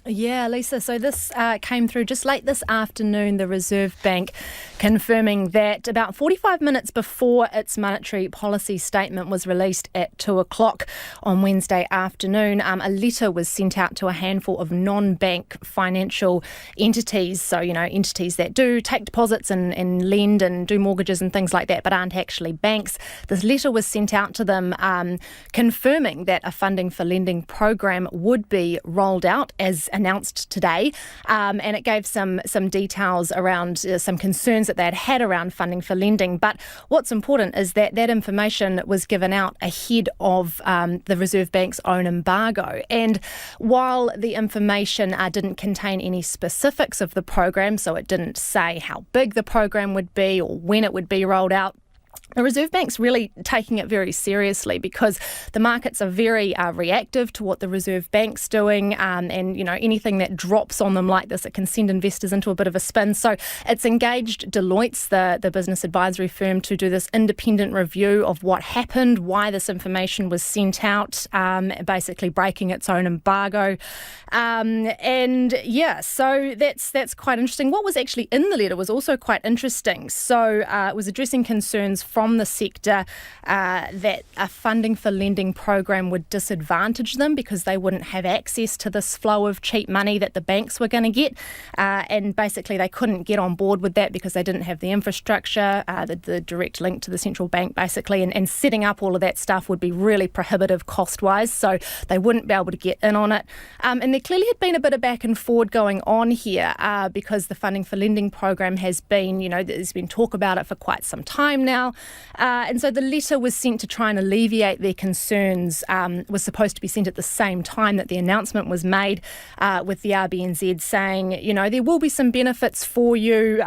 Yeah, Lisa, so this came through just late this afternoon, the Reserve Bank confirming that about 45 minutes before its monetary policy statement was released at 2 o'clock on Wednesday afternoon, a letter was sent out to a handful of non-bank financial entities, so, entities that do take deposits and lend and do mortgages and things like that, but aren't actually banks. This letter was sent out to them confirming that a funding for lending program would be rolled out as announced today, and it gave some details around some concerns that they had around funding for lending. But what's important is that information was given out ahead of the Reserve Bank's own embargo. And while the information didn't contain any specifics of the program, so it didn't say how big the program would be or when it would be rolled out, The Reserve Bank's really taking it very seriously because the markets are very reactive to what the Reserve Bank's doing, and anything that drops on them like this, it can send investors into a bit of a spin. So it's engaged Deloitte's, the business advisory firm, to do this independent review of what happened, why this information was sent out, basically breaking its own embargo. So that's quite interesting. What was actually in the letter was also quite interesting. So it was addressing concerns from the sector that a funding for lending program would disadvantage them because they wouldn't have access to this flow of cheap money that the banks were going to get, and basically they couldn't get on board with that because they didn't have the infrastructure, the direct link to the central bank basically, and setting up all of that stuff would be really prohibitive cost-wise, so they wouldn't be able to get in on it. And there clearly had been a bit of back and forward going on here because the funding for lending program has been, there's been talk about it for quite some time now. And so the letter was sent to try and alleviate their concerns, was supposed to be sent at the same time that the announcement was made, with the RBNZ saying, there will be some benefits for you.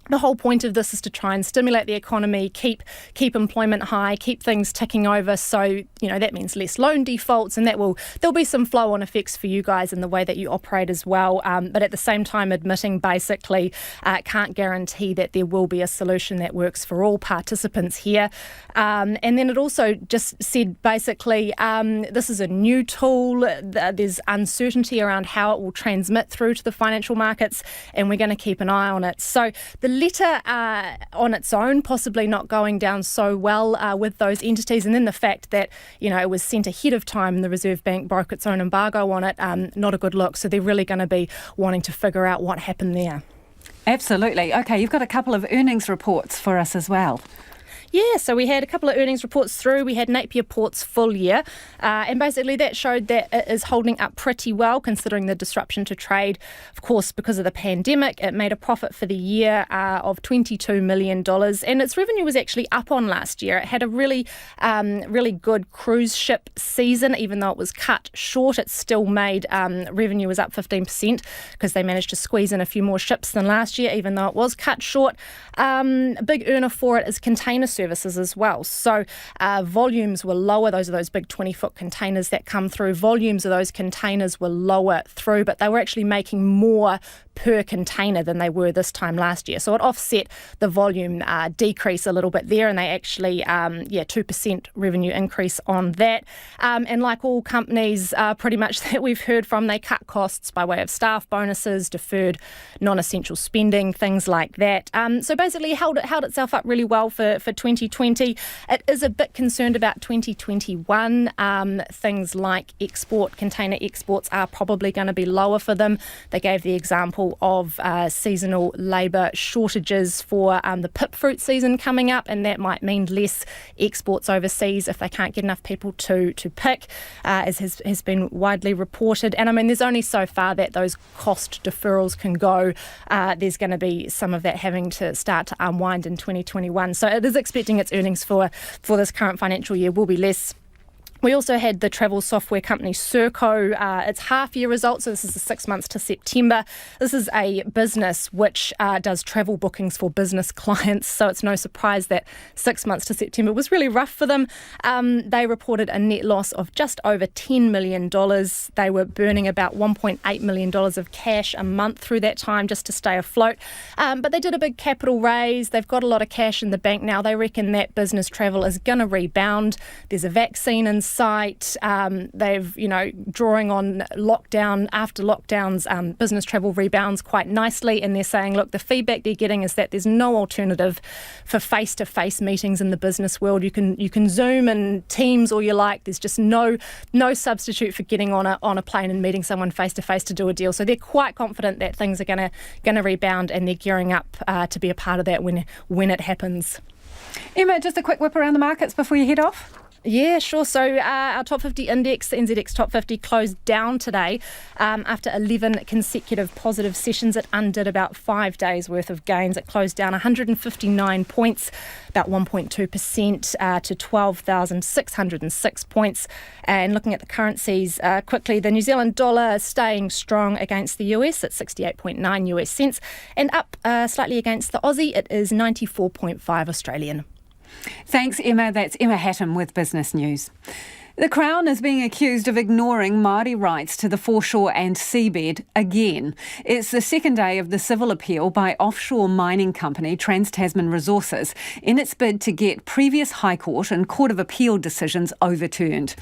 The whole point of this is to try and stimulate the economy, keep employment high, keep things ticking over. So, that means less loan defaults, and there'll be some flow-on effects for you guys in the way that you operate as well. But at the same time, admitting basically can't guarantee that there will be a solution that works for all participants here. And then it also just said basically this is a new tool. There's uncertainty around how it will transmit through to the financial markets, and we're going to keep an eye on it. So the letter on its own possibly not going down so well with those entities, and then the fact that it was sent ahead of time and the Reserve Bank broke its own embargo on it, not a good look. So they're really going to be wanting to figure out what happened there. Absolutely. Okay, you've got a couple of earnings reports for us as well. Yeah, so we had a couple of earnings reports through. We had Napier Port's full year, and basically that showed that it is holding up pretty well considering the disruption to trade. Of course, because of the pandemic, it made a profit for the year of $22 million, and its revenue was actually up on last year. It had a really good cruise ship season. Even though it was cut short, it still made revenue was up 15% because they managed to squeeze in a few more ships than last year, even though it was cut short. A big earner for it is container services as well. So volumes were lower. Those are those big 20-foot containers that come through. Volumes of those containers were lower through, but they were actually making more per container than they were this time last year. So it offset the volume decrease a little bit there, and they actually, 2% revenue increase on that. And like all companies pretty much that we've heard from, they cut costs by way of staff bonuses, deferred non-essential spending, things like that. So basically held itself up really well for 2020. It is a bit concerned about 2021. Things like container exports are probably going to be lower for them. They gave the example of seasonal labour shortages for the pip fruit season coming up, and that might mean less exports overseas if they can't get enough people to pick, as has been widely reported. And I mean, there's only so far that those cost deferrals can go. There's going to be some of that having to start to unwind in 2021. So it is expecting its earnings for this current financial year will be less. We also had the travel software company Serco, its half-year results, so this is the 6 months to September. This is a business which does travel bookings for business clients, so it's no surprise that 6 months to September was really rough for them. They reported a net loss of just over $10 million. They were burning about $1.8 million of cash a month through that time just to stay afloat. But they did a big capital raise. They've got a lot of cash in the bank now. They reckon that business travel is going to rebound. There's a vaccine in sight. They've, drawing on lockdown after lockdowns, business travel rebounds quite nicely, and they're saying, look, the feedback they're getting is that there's no alternative for face-to-face meetings in the business world. You can Zoom and Teams all you like. There's just no substitute for getting on a plane and meeting someone face-to-face to do a deal. So they're quite confident that things are going to rebound, and they're gearing up to be a part of that when it happens. Emma, just a quick whip around the markets before you head off. Yeah, sure. So our top 50 index, the NZX top 50, closed down today after 11 consecutive positive sessions. It undid about 5 days worth of gains. It closed down 159 points, about 1.2% to 12,606 points. And looking at the currencies quickly, the New Zealand dollar staying strong against the US at 68.9 US cents, and up slightly against the Aussie. It is 94.5 Australian. Thanks, Emma. That's Emma Hatton with Business News. The Crown is being accused of ignoring Māori rights to the foreshore and seabed again. It's the second day of the civil appeal by offshore mining company Trans-Tasman Resources in its bid to get previous High Court and Court of Appeal decisions overturned.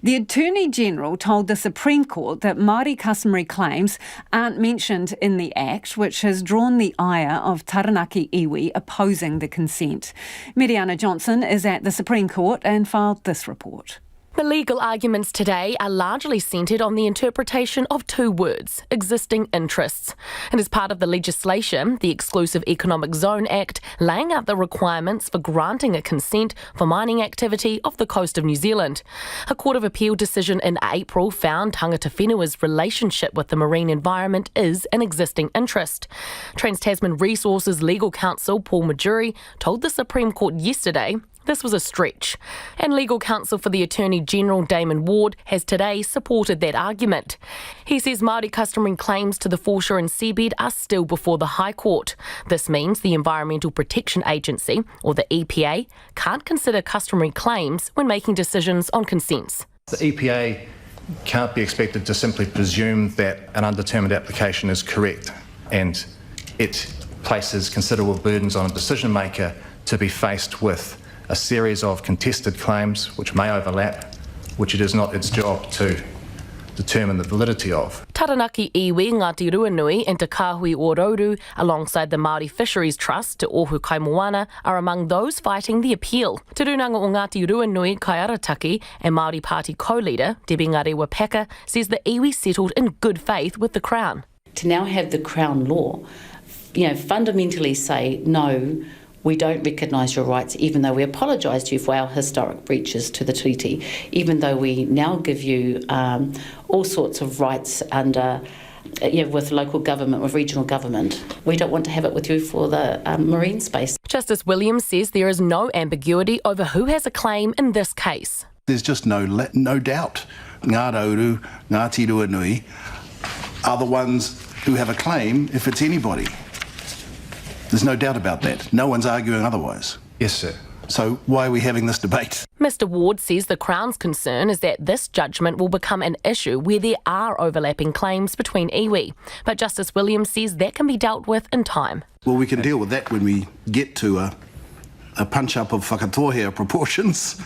The Attorney General told the Supreme Court that Māori customary claims aren't mentioned in the Act, which has drawn the ire of Taranaki iwi opposing the consent. Mariana Johnson is at the Supreme Court and filed this report. The legal arguments today are largely centred on the interpretation of two words, existing interests. And as part of the legislation, the Exclusive Economic Zone Act laying out the requirements for granting a consent for mining activity off the coast of New Zealand. A Court of Appeal decision in April found tangata whenua's relationship with the marine environment is an existing interest. Trans-Tasman Resources Legal Counsel Paul Majuri told the Supreme Court yesterday this was a stretch. And legal counsel for the Attorney General, Damon Ward, has today supported that argument. He says Māori customary claims to the foreshore and seabed are still before the High Court. This means the Environmental Protection Agency, or the EPA, can't consider customary claims when making decisions on consents. The EPA can't be expected to simply presume that an undetermined application is correct, and it places considerable burdens on a decision maker to be faced with a series of contested claims which may overlap, which it is not its job to determine the validity of. Taranaki iwi, Ngāti Ruanui and Te Kāhui Ōrāuru, alongside the Māori Fisheries Trust, Te Ohu Kaimoana, are among those fighting the appeal. Te Runanga o Ngāti Ruanui, Kaiarataki, and Māori Party co-leader, Debbie Ngarewa-Paka, says the iwi settled in good faith with the Crown. To now have the Crown law, fundamentally say, no, we don't recognise your rights, even though we apologise to you for our historic breaches to the treaty, even though we now give you all sorts of rights under, with local government, with regional government. We don't want to have it with you for the marine space. Justice Williams says there is no ambiguity over who has a claim in this case. There's just no doubt. Ngā Rauru, Ngāti Ruanui are the ones who have a claim if it's anybody. There's no doubt about that. No one's arguing otherwise. Yes, sir. So why are we having this debate? Mr Ward says the Crown's concern is that this judgment will become an issue where there are overlapping claims between iwi. But Justice Williams says that can be dealt with in time. Well, we can deal with that when we get to a punch-up of whakatohea proportions.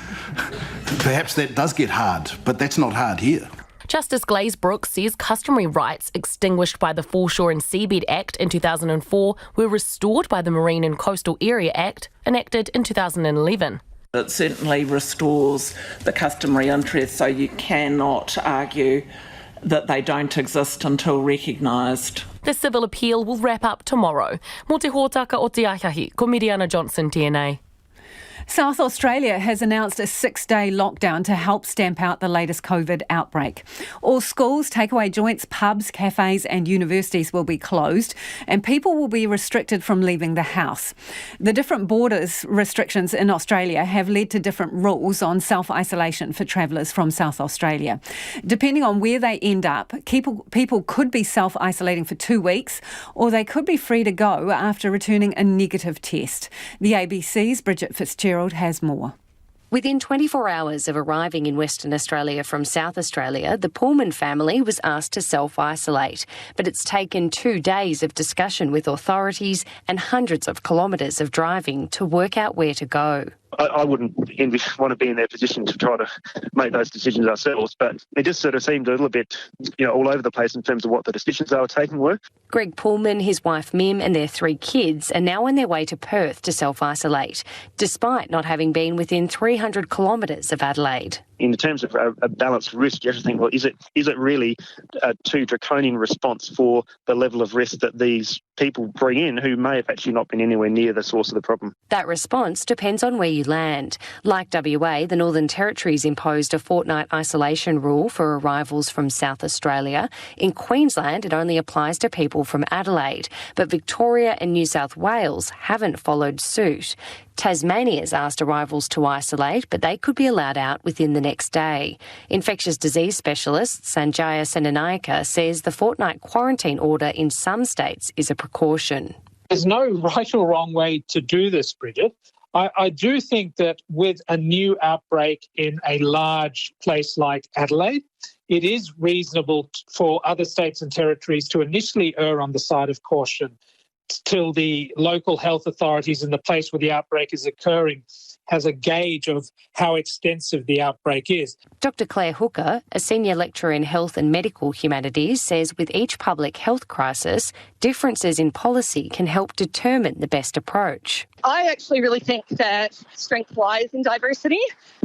Perhaps that does get hard, but that's not hard here. Justice Glazebrook says customary rights extinguished by the Foreshore and Seabed Act in 2004 were restored by the Marine and Coastal Area Act, enacted in 2011. It certainly restores the customary interest, so you cannot argue that they don't exist until recognised. The civil appeal will wrap up tomorrow. Mō te hōtaka o te Aihahi, ko Mariana Johnson, TNA. South Australia has announced a 6-day lockdown to help stamp out the latest COVID outbreak. All schools, takeaway joints, pubs, cafes and universities will be closed and people will be restricted from leaving the house. The different borders restrictions in Australia have led to different rules on self-isolation for travellers from South Australia. Depending on where they end up, people could be self-isolating for 2 weeks or they could be free to go after returning a negative test. The ABC's Bridget Fitzgerald has more. Within 24 hours of arriving in Western Australia from South Australia, the Pullman family was asked to self-isolate. But it's taken 2 days of discussion with authorities and hundreds of kilometres of driving to work out where to go. I wouldn't want to be in their position to try to make those decisions ourselves, but it just sort of seemed a little bit, all over the place in terms of what the decisions they were taking were. Greg Pullman, his wife Mim and their 3 kids are now on their way to Perth to self-isolate, despite not having been within 300 kilometres of Adelaide. In terms of a balanced risk, you have to think, well, is it really a too draconian response for the level of risk that these people bring in who may have actually not been anywhere near the source of the problem? That response depends on where you land. Like WA, the Northern Territory's imposed a fortnight isolation rule for arrivals from South Australia. In Queensland, it only applies to people from Adelaide, but Victoria and New South Wales haven't followed suit. Tasmania's asked arrivals to isolate, but they could be allowed out within the next day. Infectious disease specialist Sanjaya Senanayake says the fortnight quarantine order in some states is a precaution. There's no right or wrong way to do this, Bridget. I do think that with a new outbreak in a large place like Adelaide, it is reasonable for other states and territories to initially err on the side of caution till the local health authorities in the place where the outbreak is occurring has a gauge of how extensive the outbreak is. Dr Claire Hooker, a senior lecturer in health and medical humanities, says with each public health crisis, differences in policy can help determine the best approach. I actually really think that strength lies in diversity,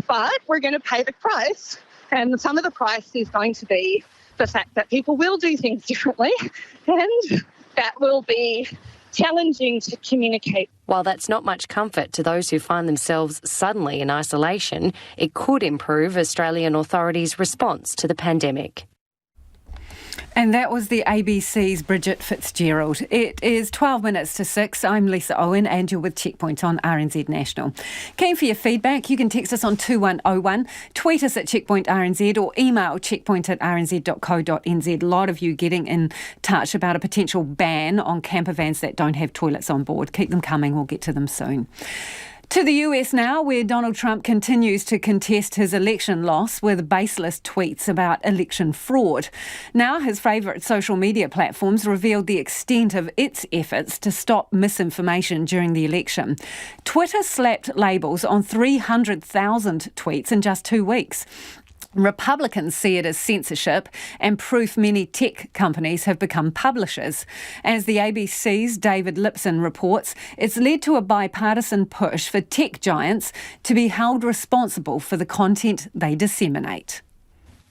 but we're going to pay the price. And some of the price is going to be the fact that people will do things differently, and that will be challenging to communicate. While that's not much comfort to those who find themselves suddenly in isolation, it could improve Australian authorities' response to the pandemic. And that was the ABC's Bridget Fitzgerald. It is 12 minutes to 6. I'm Lisa Owen and you're with Checkpoint on RNZ National. Keen for your feedback? You can text us on 2101, tweet us at Checkpoint RNZ or email checkpoint@rnz.co.nz. A lot of you getting in touch about a potential ban on camper vans that don't have toilets on board. Keep them coming. We'll get to them soon. To the US now, where Donald Trump continues to contest his election loss with baseless tweets about election fraud. Now his favourite social media platforms revealed the extent of its efforts to stop misinformation during the election. Twitter slapped labels on 300,000 tweets in just 2 weeks. Republicans see it as censorship and proof many tech companies have become publishers. As the ABC's David Lipson reports, it's led to a bipartisan push for tech giants to be held responsible for the content they disseminate.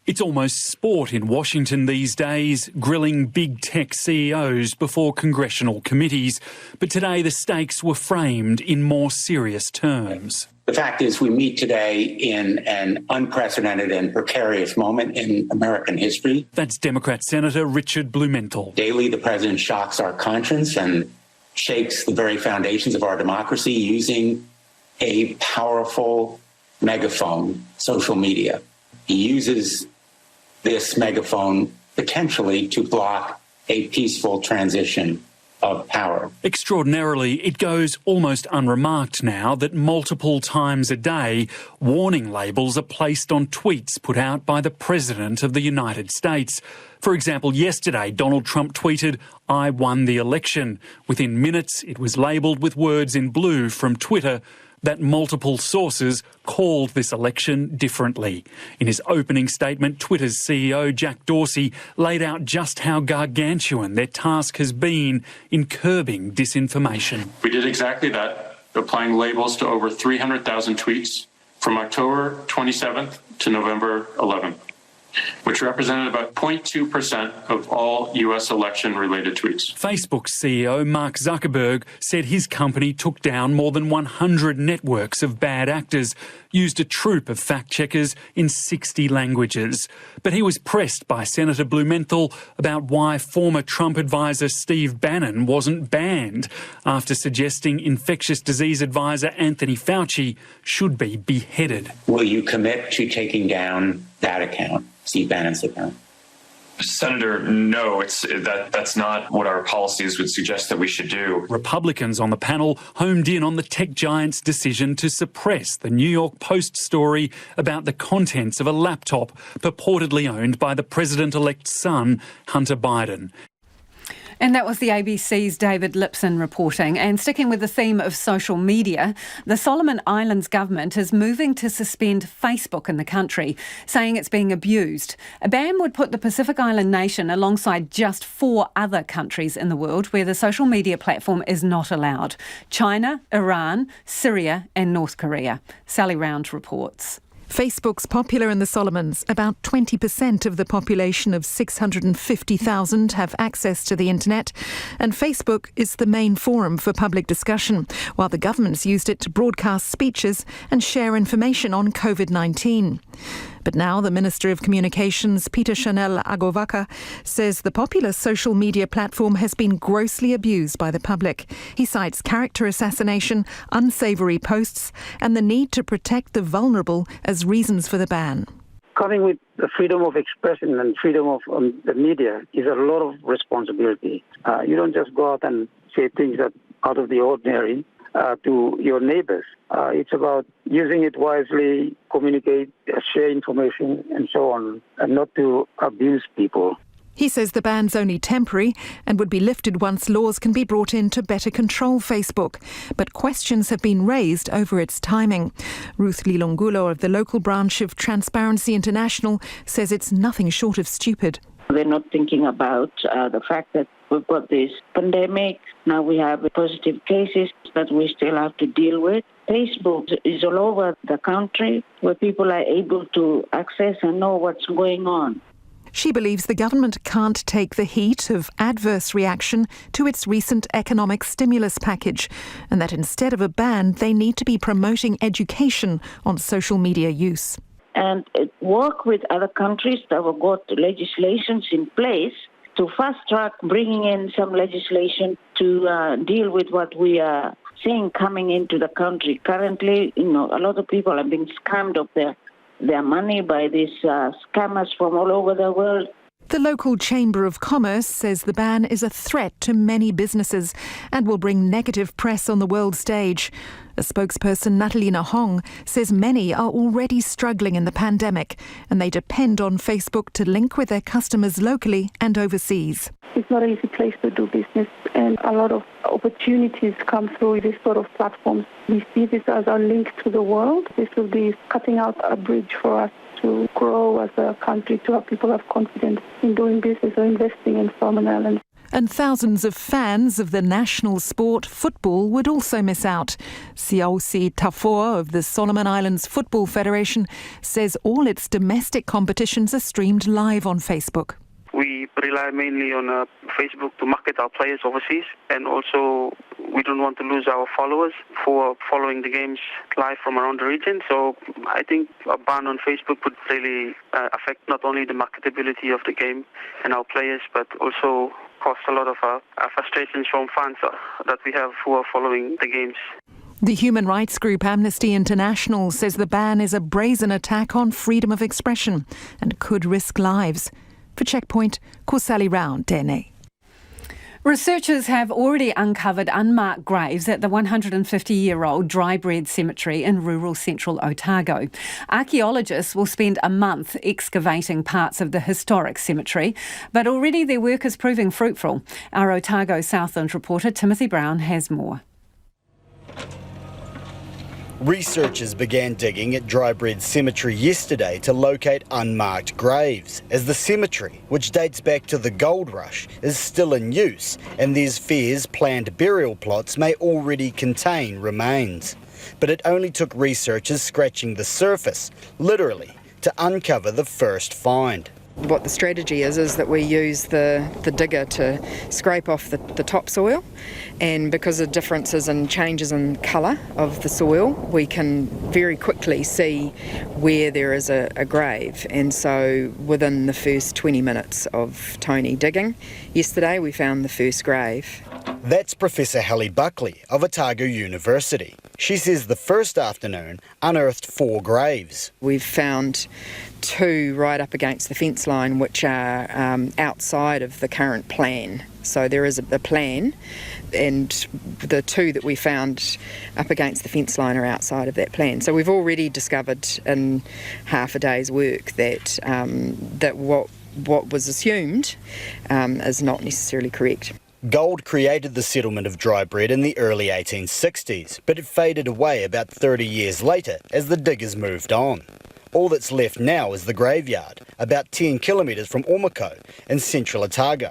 It's almost sport in Washington these days, grilling big tech CEOs before congressional committees. But today the stakes were framed in more serious terms. The fact is we meet today in an unprecedented and precarious moment in American history. That's Democrat Senator Richard Blumenthal. Daily, the president shocks our conscience and shakes the very foundations of our democracy using a powerful megaphone, social media. He uses this megaphone potentially to block a peaceful transition of power. Extraordinarily, it goes almost unremarked now that multiple times a day, warning labels are placed on tweets put out by the President of the United States. For example, yesterday, Donald Trump tweeted, "I won the election." Within minutes, it was labelled with words in blue from Twitter that multiple sources called this election differently. In his opening statement, Twitter's CEO Jack Dorsey laid out just how gargantuan their task has been in curbing disinformation. We did exactly that, applying labels to over 300,000 tweets from October 27th to November 11th, which represented about 0.2% of all US election-related tweets. Facebook's CEO Mark Zuckerberg said his company took down more than 100 networks of bad actors, used a troop of fact-checkers in 60 languages. But he was pressed by Senator Blumenthal about why former Trump advisor Steve Bannon wasn't banned, after suggesting infectious disease advisor Anthony Fauci should be beheaded. Will you commit to taking down that account, Steve Bannon's account? Senator, no, that's not what our policies would suggest that we should do. Republicans on the panel homed in on the tech giant's decision to suppress the New York Post story about the contents of a laptop purportedly owned by the president-elect's son, Hunter Biden. And that was the ABC's David Lipson reporting. And sticking with the theme of social media, the Solomon Islands government is moving to suspend Facebook in the country, saying it's being abused. A ban would put the Pacific Island nation alongside just 4 other countries in the world where the social media platform is not allowed: China, Iran, Syria and North Korea. Sally Round reports. Facebook's popular in the Solomons. About 20% of the population of 650,000 have access to the internet, and Facebook is the main forum for public discussion, while the government's used it to broadcast speeches and share information on COVID-19. But now the Minister of Communications, Peter Chanel Agovaka, says the popular social media platform has been grossly abused by the public. He cites character assassination, unsavoury posts and the need to protect the vulnerable as reasons for the ban. Coming with the freedom of expression and freedom of the media is a lot of responsibility. You don't just go out and say things that are out of the ordinary to your neighbors. It's about using it wisely, communicate, share information, and so on, and not to abuse people. He says the ban's only temporary and would be lifted once laws can be brought in to better control Facebook. But questions have been raised over its timing. Ruth Lilongulo of the local branch of Transparency International says it's nothing short of stupid. They're not thinking about the fact that we've got this pandemic. Now we have positive cases that we still have to deal with. Facebook is all over the country where people are able to access and know what's going on. She believes the government can't take the heat of adverse reaction to its recent economic stimulus package, and that instead of a ban, they need to be promoting education on social media use. And work with other countries that have got legislations in place to fast-track bringing in some legislation to deal with what we are seeing coming into the country. Currently, a lot of people are being scammed of their money by these scammers from all over the world. The local Chamber of Commerce says the ban is a threat to many businesses and will bring negative press on the world stage. A spokesperson, Natalina Hong, says many are already struggling in the pandemic and they depend on Facebook to link with their customers locally and overseas. It's not an easy place to do business, and a lot of opportunities come through this sort of platforms. We see this as a link to the world. This will be cutting out a bridge for us to grow as a country, to have people have confidence in doing business or investing in Solomon Islands. And thousands of fans of the national sport, football, would also miss out. Siausi Tafoa of the Solomon Islands Football Federation says all its domestic competitions are streamed live on Facebook. We rely mainly on Facebook to market our players overseas, and also we don't want to lose our followers for following the games live from around the region. So I think a ban on Facebook would really affect not only the marketability of the game and our players, but also cause a lot of frustrations from fans that we have who are following the games. The human rights group Amnesty International says the ban is a brazen attack on freedom of expression and could risk lives. For Checkpoint, Korsali Rao, Dene. Researchers have already uncovered unmarked graves at the 150-year-old Drybread Cemetery in rural central Otago. Archaeologists will spend a month excavating parts of the historic cemetery, but already their work is proving fruitful. Our Otago Southland reporter Timothy Brown has more. Researchers began digging at Drybread Cemetery yesterday to locate unmarked graves, as the cemetery, which dates back to the gold rush, is still in use, and there's fears planned burial plots may already contain remains. But it only took researchers scratching the surface, literally, to uncover the first find. What the strategy is that we use the digger to scrape off the topsoil, and because of differences and changes in colour of the soil, we can very quickly see where there is a grave. And so within the first 20 minutes of Tony digging yesterday, we found the first grave. That's Professor Hallie Buckley of Otago University. She says the first afternoon unearthed 4 graves. We've found 2 right up against the fence line, which are outside of the current plan. So there is a plan, and the 2 that we found up against the fence line are outside of that plan. So we've already discovered in half a day's work that that what was assumed is not necessarily correct. Gold created the settlement of Drybread in the early 1860s, but it faded away about 30 years later as the diggers moved on. All that's left now is the graveyard, about 10 kilometres from Ormako in central Otago.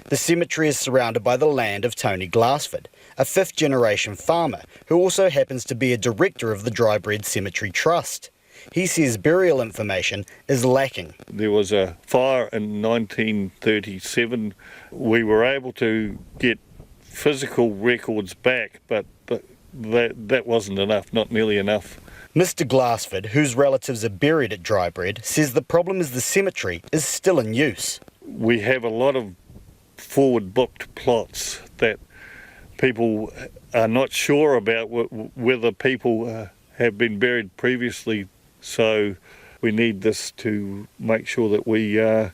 The cemetery is surrounded by the land of Tony Glassford, a 5th-generation farmer who also happens to be a director of the Drybread Cemetery Trust. He says burial information is lacking. There was a fire in 1937. We were able to get physical records back, but that wasn't enough, not nearly enough. Mr Glassford, whose relatives are buried at Drybread, says the problem is the cemetery is still in use. We have a lot of forward-booked plots that people are not sure about whether people have been buried previously. So we need this to make sure that we have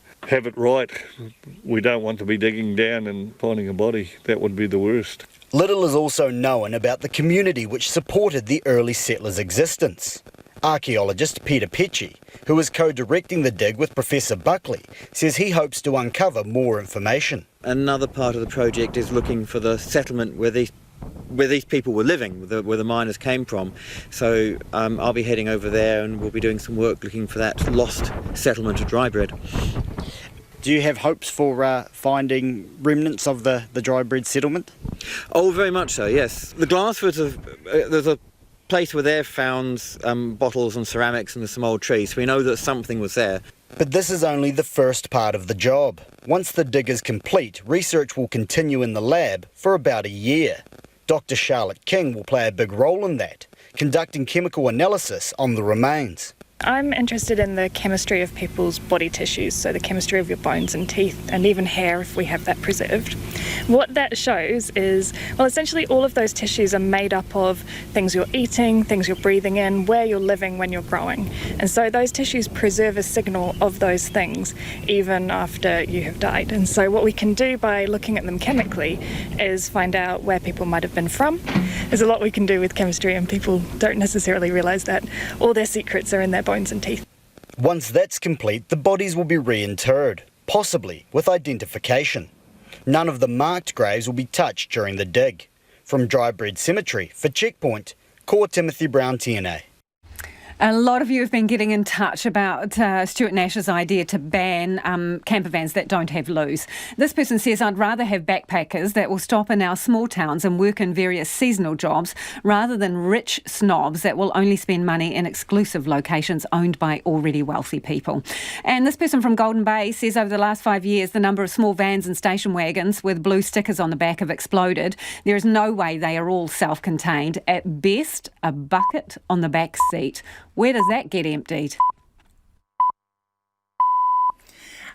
it right. We don't want to be digging down and finding a body. That would be the worst. Little is also known about the community which supported the early settlers' existence. Archaeologist Peter Pecci, who is co-directing the dig with Professor Buckley, says he hopes to uncover more information. Another part of the project is looking for the settlement where these people were living, where the miners came from. So I'll be heading over there and we'll be doing some work looking for that lost settlement of Dry Bread. Do you have hopes for finding remnants of the Dry Bread settlement? Oh, very much so, yes. The Glassfords, there's a place where they've found bottles and ceramics and some old trees, so we know that something was there. But this is only the first part of the job. Once the dig is complete, research will continue in the lab for about a year. Dr. Charlotte King will play a big role in that, conducting chemical analysis on the remains. I'm interested in the chemistry of people's body tissues, so the chemistry of your bones and teeth, and even hair if we have that preserved. What that shows is, well, essentially all of those tissues are made up of things you're eating, things you're breathing in, where you're living when you're growing. And so those tissues preserve a signal of those things even after you have died. And so what we can do by looking at them chemically is find out where people might have been from. There's a lot we can do with chemistry and people don't necessarily realise that. All their secrets are in their bones and teeth. Once that's complete, the bodies will be reinterred, possibly with identification. None of the marked graves will be touched during the dig. From Dry Bread Cemetery, for Checkpoint, Core Timothy Brown, TNA. A lot of you have been getting in touch about Stuart Nash's idea to ban camper vans that don't have loos. This person says, I'd rather have backpackers that will stop in our small towns and work in various seasonal jobs rather than rich snobs that will only spend money in exclusive locations owned by already wealthy people. And this person from Golden Bay says over the last 5 years, the number of small vans and station wagons with blue stickers on the back have exploded. There is no way they are all self-contained. At best, a bucket on the back seat. Where does that get emptied?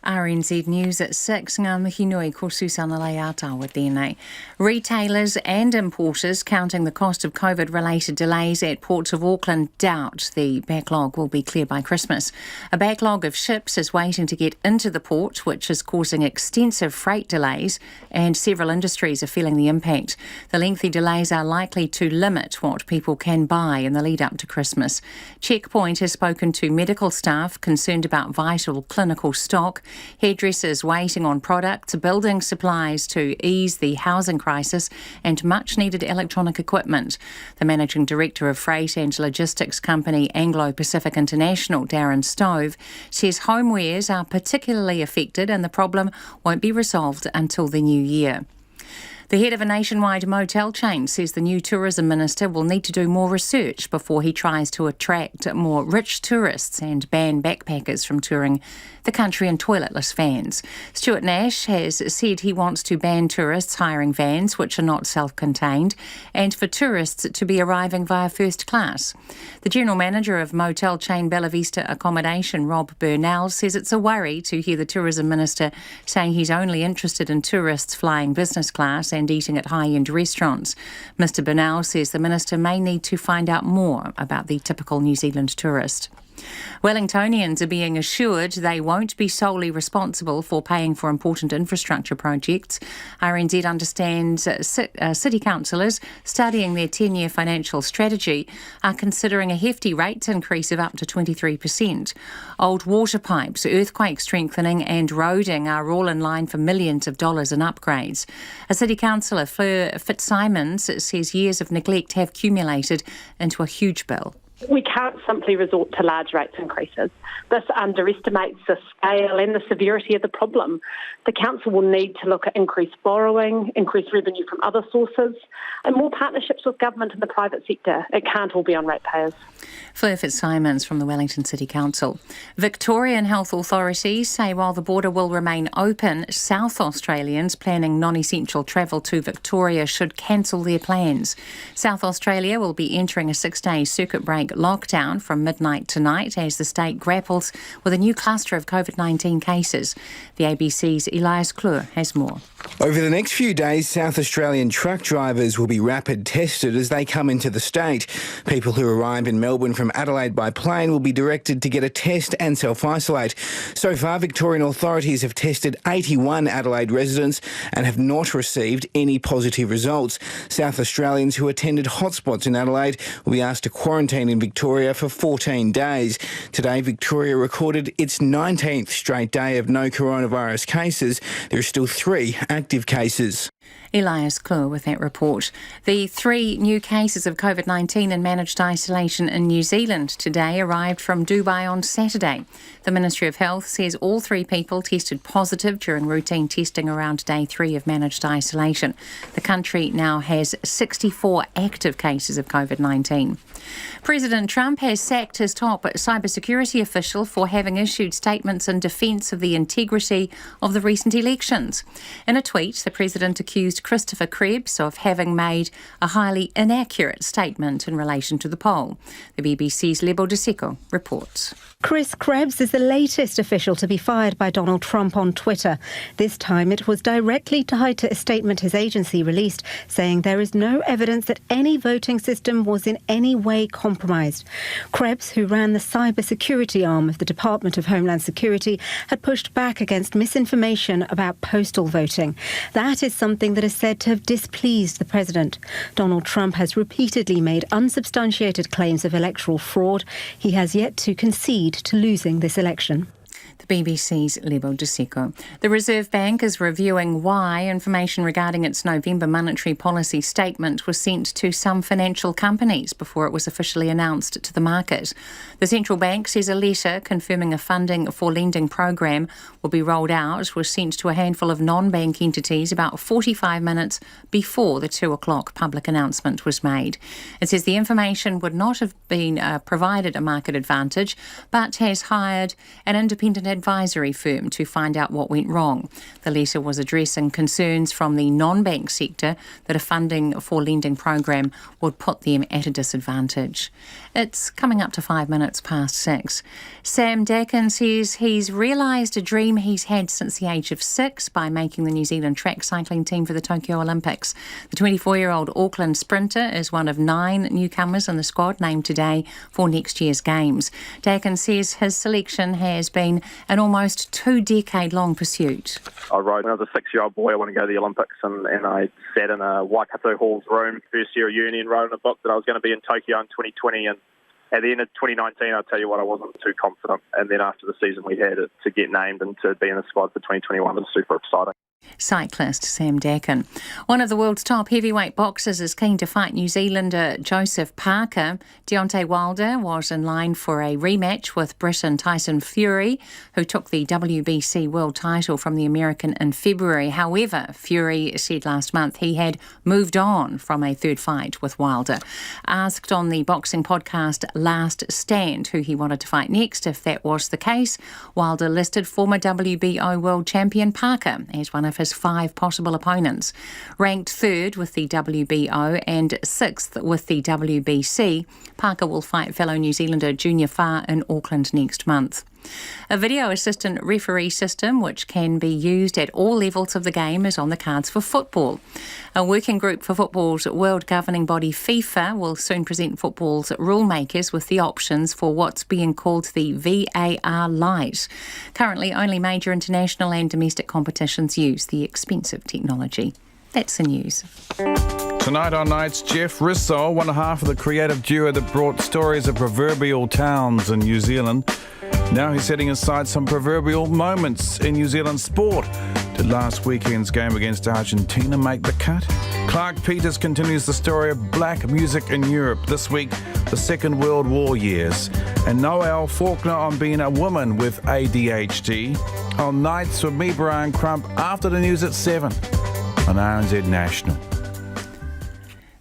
RNZ News at 6, ngā mihi nui ko Susana Leata tēnei. Retailers and importers counting the cost of COVID-related delays at ports of Auckland doubt the backlog will be clear by Christmas. A backlog of ships is waiting to get into the port, which is causing extensive freight delays, and several industries are feeling the impact. The lengthy delays are likely to limit what people can buy in the lead up to Christmas. Checkpoint has spoken to medical staff concerned about vital clinical stock, hairdressers waiting on products, building supplies to ease the housing crisis, and much needed electronic equipment. The managing director of freight and logistics company Anglo Pacific International, Darren Stove, says homewares are particularly affected and the problem won't be resolved until the new year. The head of a nationwide motel chain says the new tourism minister will need to do more research before he tries to attract more rich tourists and ban backpackers from touring the country in toiletless vans. Stuart Nash has said he wants to ban tourists hiring vans which are not self-contained and for tourists to be arriving via first class. The general manager of motel chain Bella Vista Accommodation, Rob Burnell, says it's a worry to hear the tourism minister saying he's only interested in tourists flying business class and eating at high-end restaurants. Mr Burnell says the minister may need to find out more about the typical New Zealand tourist. Wellingtonians are being assured they won't be solely responsible for paying for important infrastructure projects. RNZ understands city councillors studying their 10-year financial strategy are considering a hefty rates increase of up to 23%. Old water pipes, earthquake strengthening and roading are all in line for millions of dollars in upgrades. A city councillor, Fleur Fitzsimons, says years of neglect have accumulated into a huge bill. We can't simply resort to large rates increases. This underestimates the scale and the severity of the problem. The council will need to look at increased borrowing, increased revenue from other sources, and more partnerships with government and the private sector. It can't all be on ratepayers. Fleur Fitzsimons from the Wellington City Council. Victorian health authorities say while the border will remain open, South Australians planning non-essential travel to Victoria should cancel their plans. South Australia will be entering a 6-day circuit break lockdown from midnight tonight as the state grapples with a new cluster of COVID-19 cases. The ABC's Elias Klur has more. Over the next few days, South Australian truck drivers will be rapid tested as they come into the state. People who arrive in Melbourne from Adelaide by plane will be directed to get a test and self-isolate. So far, Victorian authorities have tested 81 Adelaide residents and have not received any positive results. South Australians who attended hotspots in Adelaide will be asked to quarantine in Victoria for 14 days. Today, Victoria recorded its 19th straight day of no coronavirus cases. There are still 3 active cases. Elias Klur with that report. The 3 new cases of COVID-19 in managed isolation in New Zealand today arrived from Dubai on Saturday. The Ministry of Health says all 3 people tested positive during routine testing around day 3 of managed isolation. The country now has 64 active cases of COVID-19. President Trump has sacked his top cybersecurity official for having issued statements in defence of the integrity of the recent elections. In a tweet, the president accused Christopher Krebs of having made a highly inaccurate statement in relation to the poll. The BBC's Lebo De Seco reports. Chris Krebs is the latest official to be fired by Donald Trump on Twitter. This time it was directly tied to a statement his agency released saying there is no evidence that any voting system was in any way compromised. Krebs, who ran the cybersecurity arm of the Department of Homeland Security, had pushed back against misinformation about postal voting. That is something that is said to have displeased the president. Donald Trump has repeatedly made unsubstantiated claims of electoral fraud. He has yet to concede to losing this election. The BBC's Lebo De Seco. The Reserve Bank is reviewing why information regarding its November monetary policy statement was sent to some financial companies before it was officially announced to the market. The central bank says a letter confirming a funding for lending program will be rolled out was sent to a handful of non-bank entities about 45 minutes before the 2 o'clock public announcement was made. It says the information would not have been provided a market advantage, but has hired an independent advisory firm to find out what went wrong. The letter was addressing concerns from the non-bank sector that a funding for lending program would put them at a disadvantage. It's coming up to 5 minutes past 6. Sam Dakin says he's realised a dream he's had since the age of 6 by making the New Zealand track cycling team for the Tokyo Olympics. The 24-year-old Auckland sprinter is one of 9 newcomers in the squad named today for next year's Games. Dakin says his selection has been an almost 2-decade-long pursuit. I rode when I was a 6-year-old boy. I wanted to go to the Olympics, and I sat in a Waikato Hall's room, first year of uni, and wrote in a book that I was going to be in Tokyo in 2020. And at the end of 2019, I'll tell you what, I wasn't too confident. And then after the season we had, to get named and to be in the squad for 2021 was super exciting. Cyclist Sam Dakin. One of the world's top heavyweight boxers is keen to fight New Zealander Joseph Parker. Deontay Wilder was in line for a rematch with Briton Tyson Fury, who took the WBC world title from the American in February. However, Fury said last month he had moved on from a third fight with Wilder. Asked on the boxing podcast Last Stand who he wanted to fight next, if that was the case, Wilder listed former WBO world champion Parker as one of his 5 possible opponents. Ranked 3rd with the WBO and 6th with the WBC, Parker will fight fellow New Zealander Junior Farr in Auckland next month. A video assistant referee system which can be used at all levels of the game is on the cards for football. A working group for football's world governing body FIFA will soon present football's rule makers with the options for what's being called the VAR Lite. Currently, only major international and domestic competitions use the expensive technology. That's the news. Tonight on Nights, Jeff Rissol, one half of the creative duo that brought stories of proverbial towns in New Zealand. Now he's setting aside some proverbial moments in New Zealand sport. Did last weekend's game against Argentina make the cut? Clark Peters continues the story of black music in Europe. This week, the Second World War years. And Noelle Faulkner on being a woman with ADHD. On Nights with me, Brian Crump, after the news at 7 on RNZ National.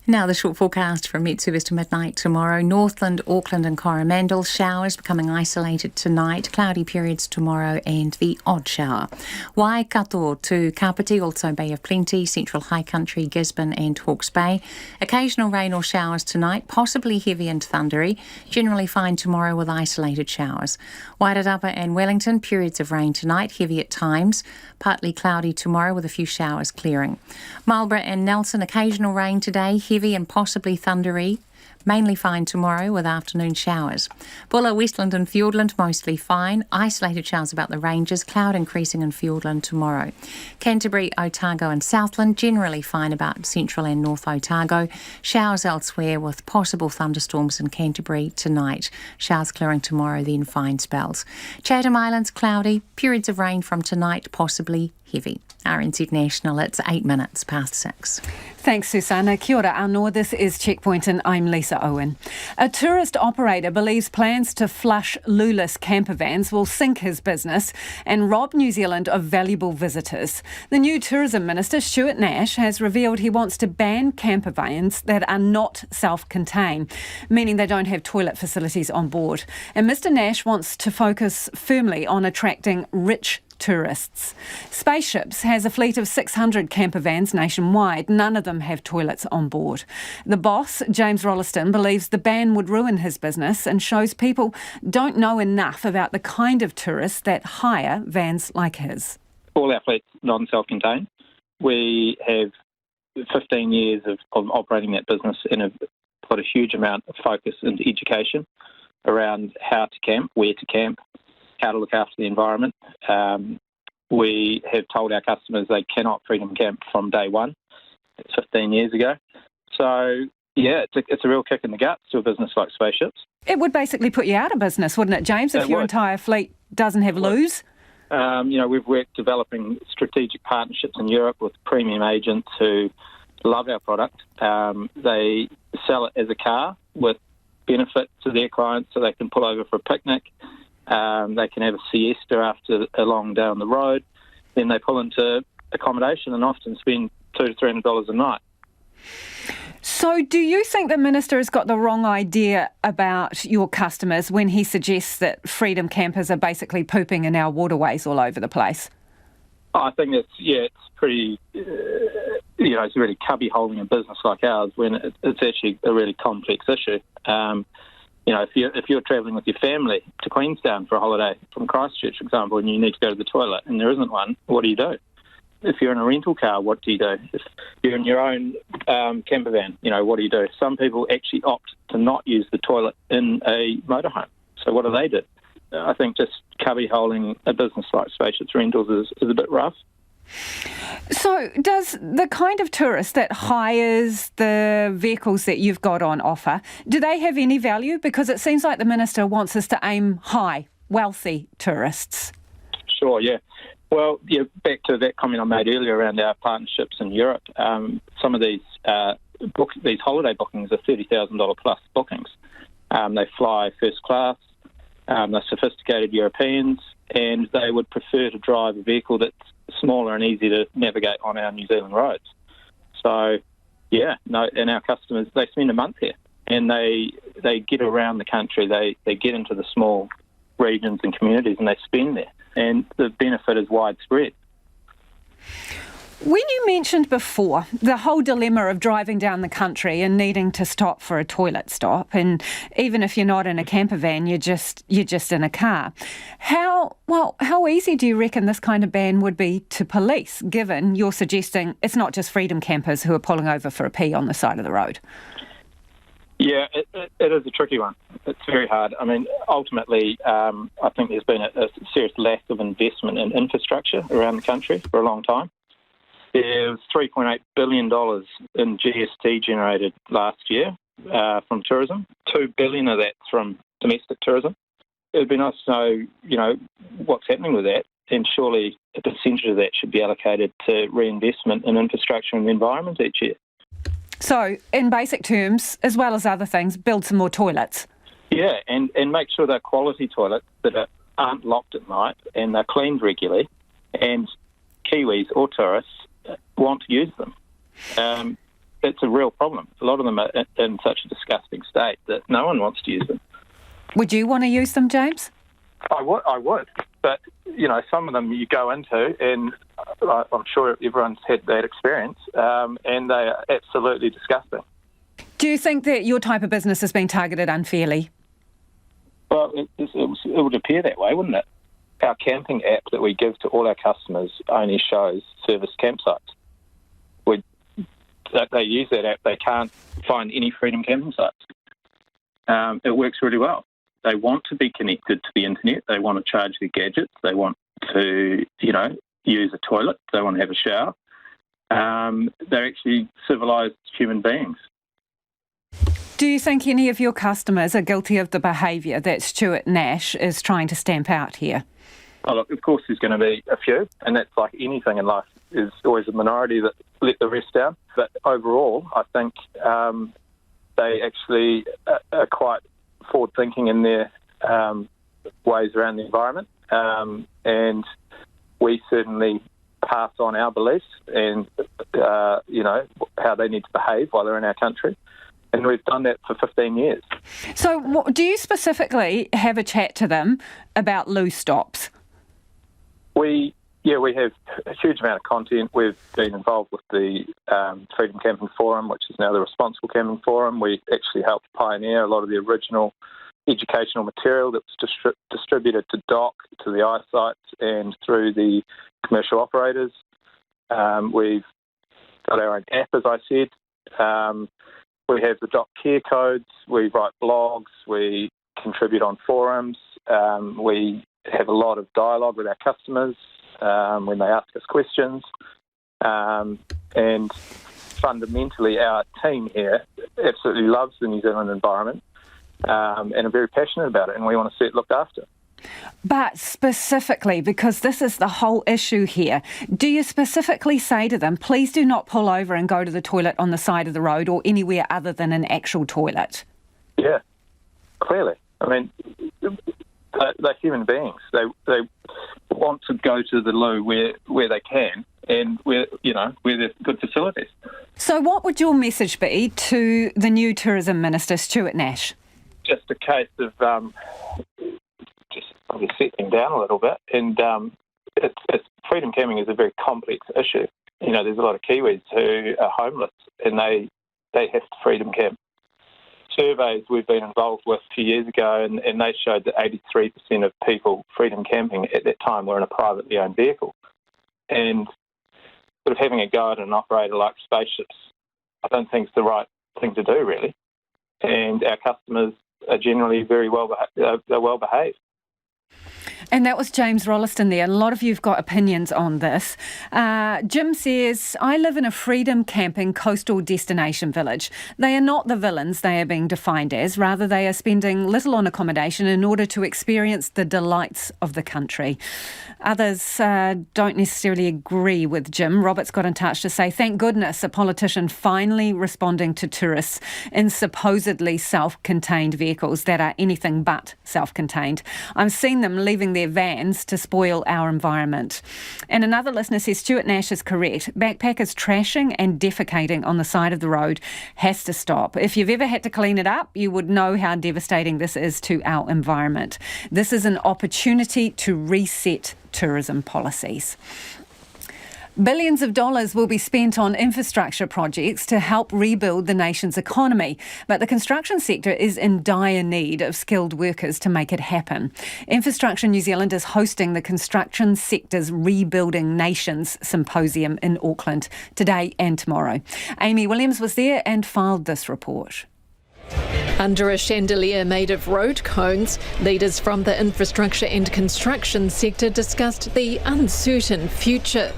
Now the short forecast from Mitsubis to midnight tomorrow. Northland, Auckland and Coromandel. Showers becoming isolated tonight. Cloudy periods tomorrow and the odd shower. Waikato to Kapiti, also Bay of Plenty. Central High Country, Gisborne and Hawke's Bay. Occasional rain or showers tonight. Possibly heavy and thundery. Generally fine tomorrow with isolated showers. Wairarapa and Wellington. Periods of rain tonight. Heavy at times. Partly cloudy tomorrow with a few showers clearing. Marlborough and Nelson. Occasional rain today. Heavy and possibly thundery. Mainly fine tomorrow with afternoon showers. Bulla, Westland and Fiordland mostly fine. Isolated showers about the ranges. Cloud increasing in Fiordland tomorrow. Canterbury, Otago and Southland generally fine about Central and North Otago. Showers elsewhere with possible thunderstorms in Canterbury tonight. Showers clearing tomorrow, then fine spells. Chatham Islands cloudy. Periods of rain from tonight, possibly heavy. RNZ National, it's 8 minutes past 6. Thanks, Susanna. Kia ora anō. This is Checkpoint and I'm Lisa Owen. A tourist operator believes plans to flush Lulis camper vans will sink his business and rob New Zealand of valuable visitors. The new Tourism Minister, Stuart Nash, has revealed he wants to ban camper vans that are not self-contained, meaning they don't have toilet facilities on board. And Mr Nash wants to focus firmly on attracting rich tourists. Spaceships has a fleet of 600 camper vans nationwide. None of them have toilets on board. The boss, James Rolleston, believes the ban would ruin his business and shows people don't know enough about the kind of tourists that hire vans like his. All our fleet's non-self-contained. We have 15 years of operating that business and have put a huge amount of focus into education around how to camp, where to camp, how to look after the environment. We have told our customers they cannot freedom camp from day one. It's 15 years ago. So, yeah, it's a real kick in the guts to a business like Spaceships. It would basically put you out of business, wouldn't it, James, if your entire fleet doesn't have loos? We've worked developing strategic partnerships in Europe with premium agents who love our product. They sell it as a car with benefit to their clients so they can pull over for a picnic. They can have a siesta after a long day on the road. Then they pull into accommodation and often spend $200 to $300 a night. So do you think the Minister has got the wrong idea about your customers when he suggests that freedom campers are basically pooping in our waterways all over the place? I think it's pretty, it's really cubby-holding a business like ours when it's actually a really complex issue. If you're travelling with your family to Queenstown for a holiday from Christchurch, for example, and you need to go to the toilet and there isn't one, what do you do? If you're in a rental car, what do you do? If you're in your own camper van, what do you do? Some people actually opt to not use the toilet in a motorhome. So what do? I think just cubby-holding a business like Spaceships Rentals is a bit rough. So does the kind of tourist that hires the vehicles that you've got on offer, do they have any value? Because it seems like the Minister wants us to aim high, wealthy tourists. Sure, yeah. Well, back to that comment I made earlier around our partnerships in Europe. Some of these holiday bookings are $30,000 plus bookings. They fly first class. They're sophisticated Europeans, and they would prefer to drive a vehicle that's smaller and easier to navigate on our New Zealand roads. So, and our customers, they spend a month here, and they get around the country. They get into the small regions and communities, and they spend there. And the benefit is widespread. When you mentioned before the whole dilemma of driving down the country and needing to stop for a toilet stop, and even if you're not in a camper van, you're just in a car. How easy do you reckon this kind of ban would be to police, given you're suggesting it's not just freedom campers who are pulling over for a pee on the side of the road? Yeah, it is a tricky one. It's very hard. I mean, ultimately, I think there's been a serious lack of investment in infrastructure around the country for a long time. There was $3.8 billion in GST generated last year from tourism. $2 billion of that's from domestic tourism. It would be nice to know, what's happening with that, and surely a percentage of that should be allocated to reinvestment in infrastructure and the environment each year. So, in basic terms, as well as other things, build some more toilets. Yeah, and make sure they're quality toilets that aren't locked at night and they're cleaned regularly, and Kiwis or tourists want to use them. it's a real problem. A lot of them are in such a disgusting state that no one wants to use them. Would you want to use them, James? I would. But, some of them you go into, and I'm sure everyone's had that experience, and they are absolutely disgusting. Do you think that your type of business has been targeted unfairly? Well, it would appear that way, wouldn't it? Our camping app that we give to all our customers only shows serviced campsites. They use that app, they can't find any Freedom camping sites. It works really well. They want to be connected to the internet. They want to charge their gadgets. They want to, use a toilet. They want to have a shower. They're actually civilised human beings. Do you think any of your customers are guilty of the behaviour that Stuart Nash is trying to stamp out here? Oh, look, of course there's going to be a few, and that's like anything in life. There's always a minority that let the rest down. But overall, I think they actually are quite forward-thinking in their ways around the environment, and we certainly pass on our beliefs and, how they need to behave while they're in our country. And we've done that for 15 years. So do you specifically have a chat to them about loo stops? We have a huge amount of content. We've been involved with the Freedom Camping Forum, which is now the Responsible Camping Forum. We actually helped pioneer a lot of the original educational material that was distributed to DOC, to the eyesites, and through the commercial operators. We've got our own app, as I said. We have the DOC care codes. We write blogs. We contribute on forums. We have a lot of dialogue with our customers when they ask us questions. And fundamentally, our team here absolutely loves the New Zealand environment and are very passionate about it, and we want to see it looked after. But specifically, because this is the whole issue here, do you specifically say to them, please do not pull over and go to the toilet on the side of the road or anywhere other than an actual toilet? Yeah, clearly. I mean, they're human beings. They want to go to the loo where they can and where there's good facilities. So what would your message be to the new Tourism Minister, Stuart Nash? Just a case of just settling down a little bit. And freedom camping is a very complex issue. There's a lot of Kiwis who are homeless and they have to freedom camp. Surveys we've been involved with 2 years ago, and they showed that 83% of people freedom camping at that time were in a privately owned vehicle. And sort of having a go at an operator like Spaceships, I don't think is the right thing to do, really. And our customers are generally very well behaved. And that was James Rolliston there. And a lot of you've got opinions on this. Jim says, I live in a freedom camping coastal destination village. They are not the villains they are being defined as. Rather, they are spending little on accommodation in order to experience the delights of the country. Others don't necessarily agree with Jim. Robert's got in touch to say, thank goodness a politician finally responding to tourists in supposedly self-contained vehicles that are anything but self-contained. I've seen them leaving their vans to spoil our environment. And another listener says, Stuart Nash is correct. Backpackers trashing and defecating on the side of the road has to stop. If you've ever had to clean it up, you would know how devastating this is to our environment. This is an opportunity to reset tourism policies. Billions of dollars will be spent on infrastructure projects to help rebuild the nation's economy, but the construction sector is in dire need of skilled workers to make it happen. Infrastructure New Zealand is hosting the Construction Sector's Rebuilding Nations Symposium in Auckland today and tomorrow. Amy Williams was there and filed this report. Under a chandelier made of road cones, leaders from the infrastructure and construction sector discussed the uncertain future.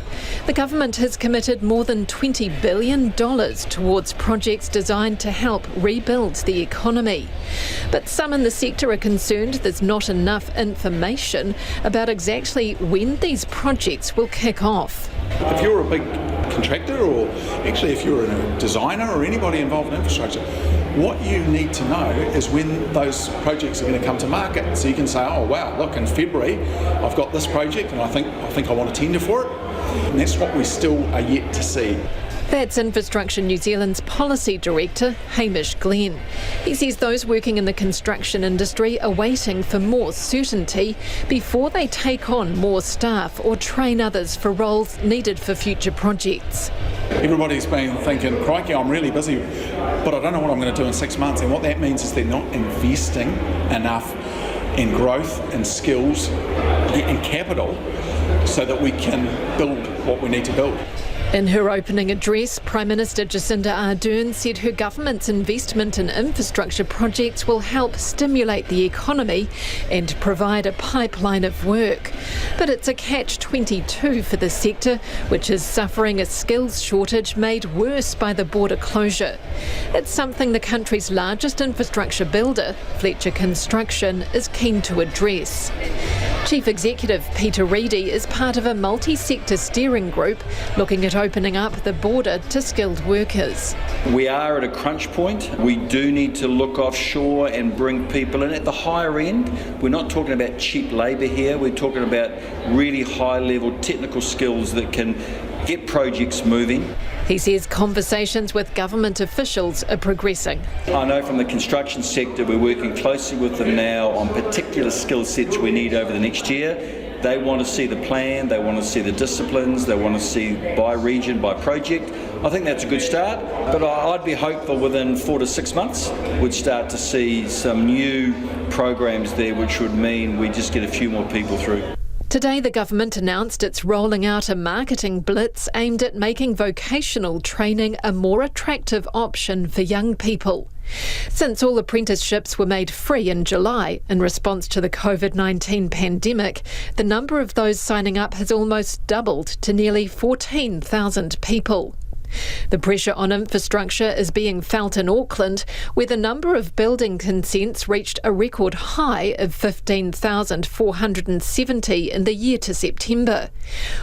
The government has committed more than $20 billion towards projects designed to help rebuild the economy. But some in the sector are concerned there's not enough information about exactly when these projects will kick off. If you're a big contractor, or actually if you're a designer or anybody involved in infrastructure, what you need to know is when those projects are going to come to market. So you can say, oh wow, look, in February I've got this project and I think I want to tender for it. And that's what we still are yet to see. That's Infrastructure New Zealand's Policy Director, Hamish Glenn. He says those working in the construction industry are waiting for more certainty before they take on more staff or train others for roles needed for future projects. Everybody's been thinking, crikey, I'm really busy, but I don't know what I'm going to do in 6 months. And what that means is they're not investing enough in growth and skills and capital so that we can build what we need to build. In her opening address, Prime Minister Jacinda Ardern said her government's investment in infrastructure projects will help stimulate the economy and provide a pipeline of work. But it's a catch-22 for the sector, which is suffering a skills shortage made worse by the border closure. It's something the country's largest infrastructure builder, Fletcher Construction, is keen to address. Chief Executive Peter Reedy is part of a multi-sector steering group looking at opening up the border to skilled workers. We are at a crunch point. We do need to look offshore and bring people in at the higher end. We're not talking about cheap labour here. We're talking about really high-level technical skills that can get projects moving. He says conversations with government officials are progressing. I know from the construction sector we're working closely with them now on particular skill sets we need over the next year. They want to see the plan, they want to see the disciplines, they want to see by region, by project. I think that's a good start, but I'd be hopeful within 4 to 6 months we'd start to see some new programs there, which would mean we just get a few more people through. Today, the government announced it's rolling out a marketing blitz aimed at making vocational training a more attractive option for young people. Since all apprenticeships were made free in July in response to the COVID-19 pandemic, the number of those signing up has almost doubled to nearly 14,000 people. The pressure on infrastructure is being felt in Auckland, where the number of building consents reached a record high of 15,470 in the year to September.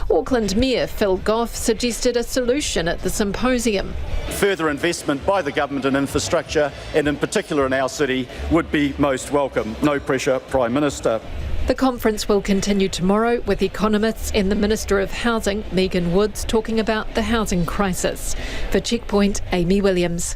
Auckland Mayor Phil Goff suggested a solution at the symposium. Further investment by the government in infrastructure, and in particular in our city, would be most welcome. No pressure, Prime Minister. The conference will continue tomorrow with economists and the Minister of Housing, Megan Woods, talking about the housing crisis. For Checkpoint, Amy Williams.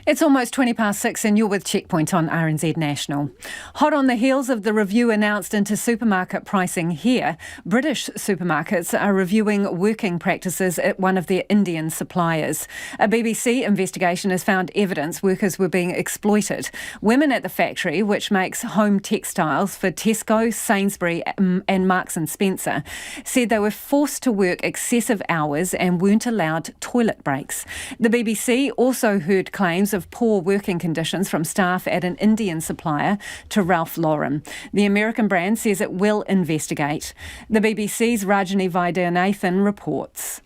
It's almost 6:20 and you're with Checkpoint on RNZ National. Hot on the heels of the review announced into supermarket pricing here, British supermarkets are reviewing working practices at one of their Indian suppliers. A BBC investigation has found evidence workers were being exploited. Women at the factory, which makes home textiles for Tesco, Sainsbury and Marks and Spencer, said they were forced to work excessive hours and weren't allowed toilet breaks. The BBC also heard claims of poor working conditions from staff at an Indian supplier to Ralph Lauren. The American brand says it will investigate. The BBC's Rajani Vaidyanathan reports.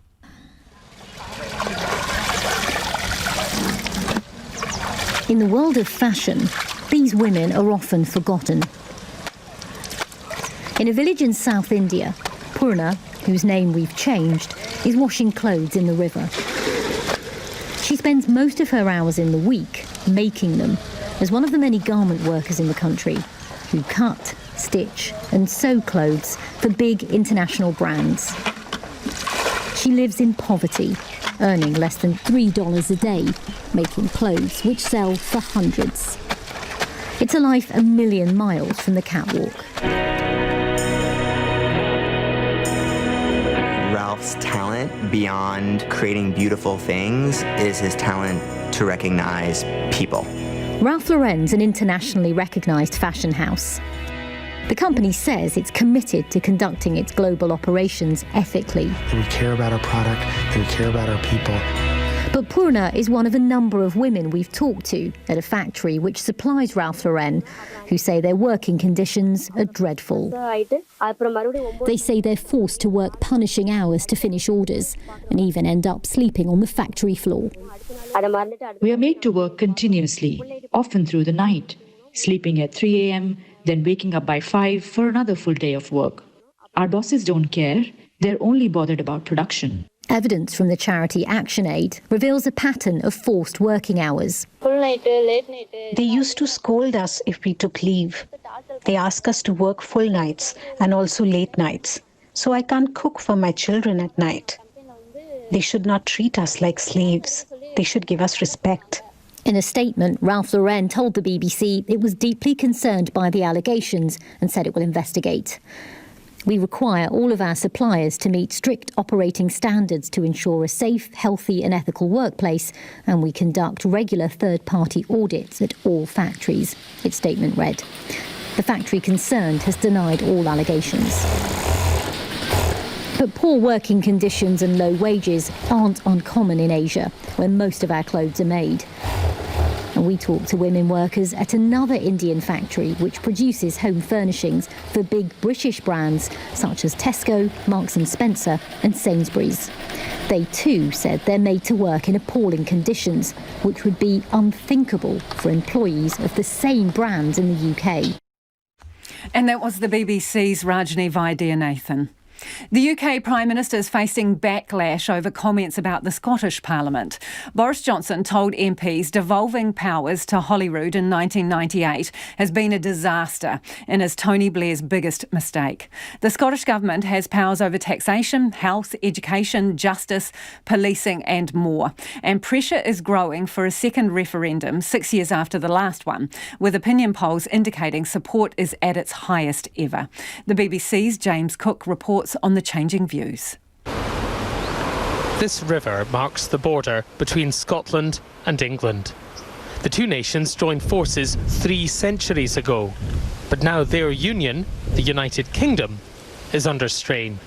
In the world of fashion, these women are often forgotten. In a village in South India, Purna, whose name we've changed, is washing clothes in the river. She spends most of her hours in the week making them, as one of the many garment workers in the country who cut, stitch and sew clothes for big international brands. She lives in poverty, earning less than $3 a day, making clothes which sell for hundreds. It's a life a million miles from the catwalk. Ralph's talent, beyond creating beautiful things, is his talent to recognize people. Ralph Lauren's an internationally recognised fashion house. The company says it's committed to conducting its global operations ethically. We care about our product and we care about our people. But Purna is one of a number of women we've talked to at a factory which supplies Ralph Lauren, who say their working conditions are dreadful. They say they're forced to work punishing hours to finish orders and even end up sleeping on the factory floor. We are made to work continuously, often through the night, sleeping at 3 a.m., then waking up by 5 for another full day of work. Our bosses don't care, they're only bothered about production. Evidence from the charity ActionAid reveals a pattern of forced working hours. They used to scold us if we took leave. They ask us to work full nights and also late nights, so I can't cook for my children at night. They should not treat us like slaves. They should give us respect. In a statement, Ralph Lauren told the BBC it was deeply concerned by the allegations and said it will investigate. We require all of our suppliers to meet strict operating standards to ensure a safe, healthy and ethical workplace, and we conduct regular third-party audits at all factories, its statement read. The factory concerned has denied all allegations. But poor working conditions and low wages aren't uncommon in Asia, where most of our clothes are made. And we talked to women workers at another Indian factory which produces home furnishings for big British brands such as Tesco, Marks & Spencer and Sainsbury's. They too said they're made to work in appalling conditions, which would be unthinkable for employees of the same brands in the UK. And that was the BBC's Rajni Vaidyanathan. The UK Prime Minister is facing backlash over comments about the Scottish Parliament. Boris Johnson told MPs devolving powers to Holyrood in 1998 has been a disaster and is Tony Blair's biggest mistake. The Scottish Government has powers over taxation, health, education, justice, policing and more. And pressure is growing for a second referendum 6 years after the last one, with opinion polls indicating support is at its highest ever. The BBC's James Cook reports on the changing views. This river marks the border between Scotland and England. The two nations joined forces 3 centuries ago, but now their union, the United Kingdom, is under strain.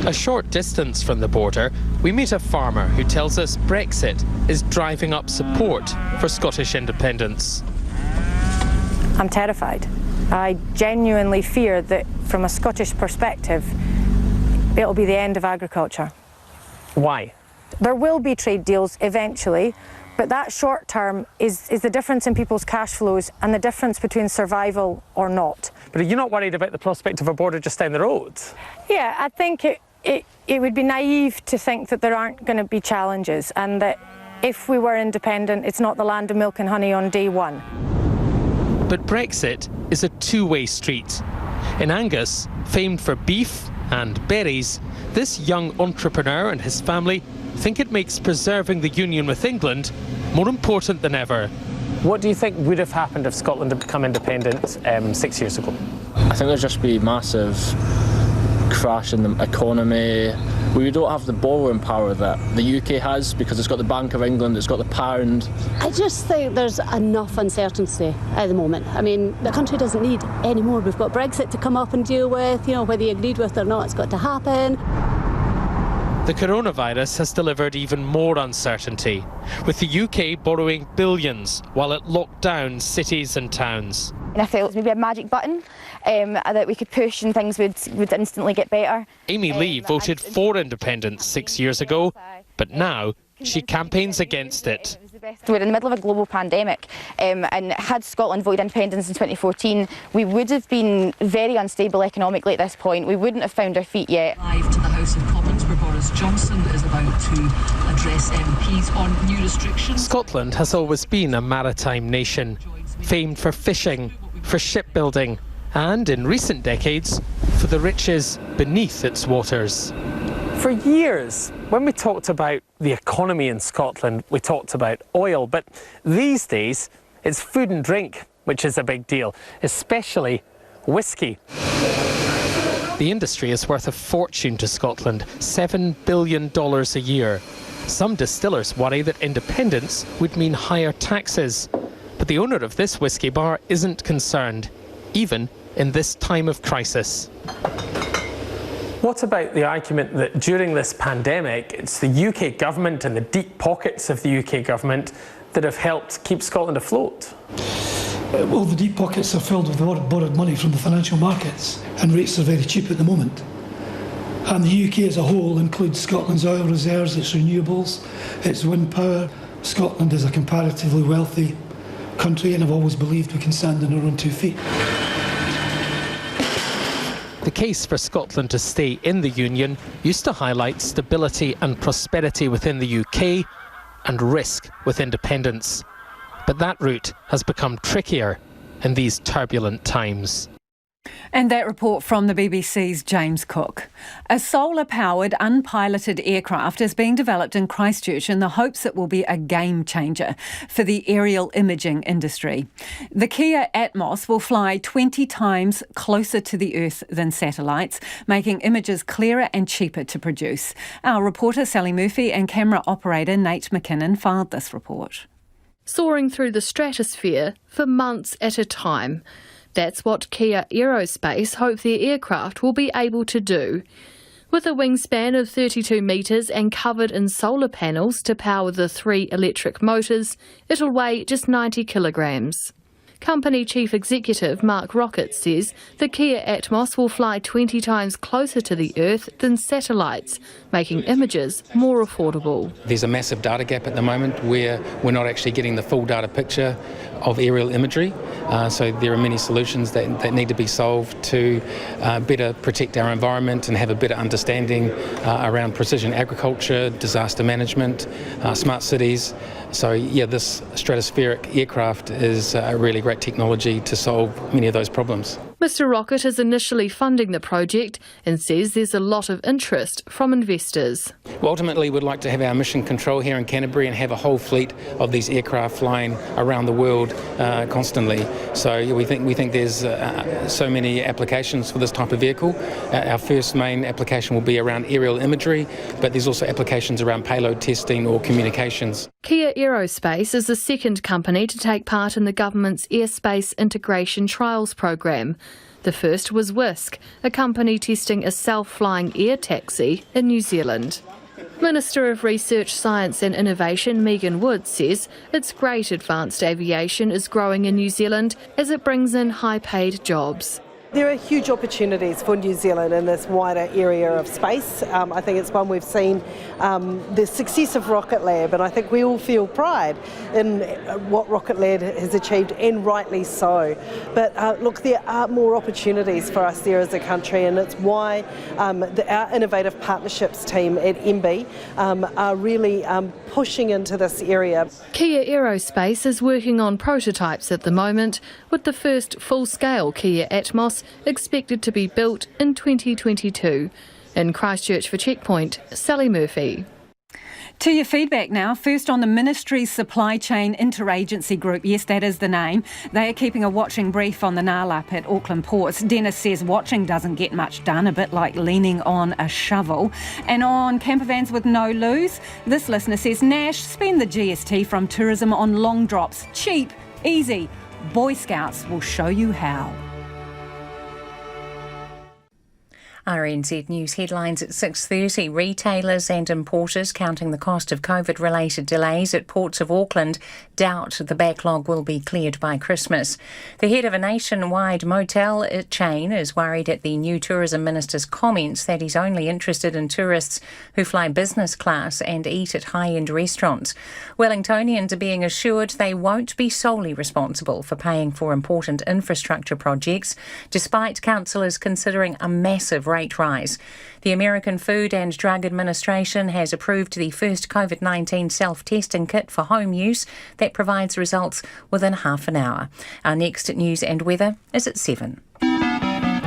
A short distance from the border, we meet a farmer who tells us Brexit is driving up support for Scottish independence. I'm terrified. I genuinely fear that from a Scottish perspective, it'll be the end of agriculture. Why? There will be trade deals eventually, but that short term is the difference in people's cash flows and the difference between survival or not. But are you not worried about the prospect of a border just down the road? Yeah, I think it would be naive to think that there aren't going to be challenges and that if we were independent, it's not the land of milk and honey on day one. But Brexit is a two-way street. In Angus, famed for beef and berries, this young entrepreneur and his family think it makes preserving the union with England more important than ever. What do you think would have happened if Scotland had become independent 6 years ago? I think there'd just be massive crash in the economy. We don't have the borrowing power that the UK has because it's got the Bank of England, it's got the pound. I just think there's enough uncertainty at the moment. I mean, the country doesn't need any more. We've got Brexit to come up and deal with, whether you agreed with it or not, it's got to happen. The coronavirus has delivered even more uncertainty, with the UK borrowing billions while it locked down cities and towns. And I felt maybe a magic button that we could push and things would instantly get better. Amy Lee voted for independence 6 years ago, but now she campaigns against it. We're in the middle of a global pandemic, and had Scotland voted independence in 2014, we would have been very unstable economically at this point. We wouldn't have found our feet yet. Live to the House of Commons, where Boris Johnson is about to address MPs on new restrictions. Scotland has always been a maritime nation, famed for fishing, for shipbuilding, and in recent decades, for the riches beneath its waters. For years, when we talked about the economy in Scotland, we talked about oil, but these days it's food and drink which is a big deal, especially whisky. The industry is worth a fortune to Scotland, $7 billion a year. Some distillers worry that independence would mean higher taxes, but the owner of this whisky bar isn't concerned, even in this time of crisis. What about the argument that during this pandemic, it's the UK government and the deep pockets of the UK government that have helped keep Scotland afloat? Well, the deep pockets are filled with borrowed money from the financial markets, and rates are very cheap at the moment. And the UK as a whole includes Scotland's oil reserves, its renewables, its wind power. Scotland is a comparatively wealthy country, and I've always believed we can stand on our own 2 feet. The case for Scotland to stay in the Union used to highlight stability and prosperity within the UK and risk with independence. But that route has become trickier in these turbulent times. And that report from the BBC's James Cook. A solar-powered, unpiloted aircraft is being developed in Christchurch in the hopes it will be a game changer for the aerial imaging industry. The Kia Atmos will fly 20 times closer to the Earth than satellites, making images clearer and cheaper to produce. Our reporter Sally Murphy and camera operator Nate McKinnon filed this report. Soaring through the stratosphere for months at a time. That's what Kia Aerospace hope their aircraft will be able to do. With a wingspan of 32 metres and covered in solar panels to power the 3 electric motors, it'll weigh just 90 kilograms. Company Chief Executive Mark Rockett says the Kia Atmos will fly 20 times closer to the Earth than satellites, making images more affordable. There's a massive data gap at the moment where we're not actually getting the full data picture of aerial imagery. So there are many solutions that need to be solved to better protect our environment and have a better understanding around precision agriculture, disaster management, smart cities. So yeah, this stratospheric aircraft is a really great technology to solve many of those problems. Mr Rockett is initially funding the project and says there's a lot of interest from investors. Well, ultimately, we'd like to have our mission control here in Canterbury and have a whole fleet of these aircraft flying around the world constantly. So yeah, we think there's so many applications for this type of vehicle. Our first main application will be around aerial imagery, but there's also applications around payload testing or communications. Kia Aerospace is the second company to take part in the government's Airspace Integration Trials program. The first was Whisk, a company testing a self-flying air taxi in New Zealand. Minister of Research, Science and Innovation Megan Wood says it's great advanced aviation is growing in New Zealand as it brings in high-paid jobs. There are huge opportunities for New Zealand in this wider area of space. I think it's one we've seen the success of Rocket Lab, and I think we all feel pride in what Rocket Lab has achieved, and rightly so. But look, there are more opportunities for us there as a country, and it's why our innovative partnerships team at MB are really pushing into this area. Kia Aerospace is working on prototypes at the moment, with the first full-scale Kia Atmos expected to be built in 2022. In Christchurch for Checkpoint, Sally Murphy. To your feedback now. First on the Ministry's Supply Chain Interagency Group. Yes, that is the name. They are keeping a watching brief on the Ngalap at Auckland ports. Dennis says watching doesn't get much done, a bit like leaning on a shovel. And on campervans with no loos, this listener says, Nash, spend the GST from tourism on long drops. Cheap, easy. Boy Scouts will show you how. RNZ News headlines at 6:30. Retailers and importers counting the cost of COVID-related delays at ports of Auckland doubt the backlog will be cleared by Christmas. The head of a nationwide motel chain is worried at the new tourism minister's comments that he's only interested in tourists who fly business class and eat at high-end restaurants. Wellingtonians are being assured they won't be solely responsible for paying for important infrastructure projects, despite councillors considering a massive rate rise. The American Food and Drug Administration has approved the first COVID-19 self-testing kit for home use that provides results within half an hour. Our next news and weather is at 7.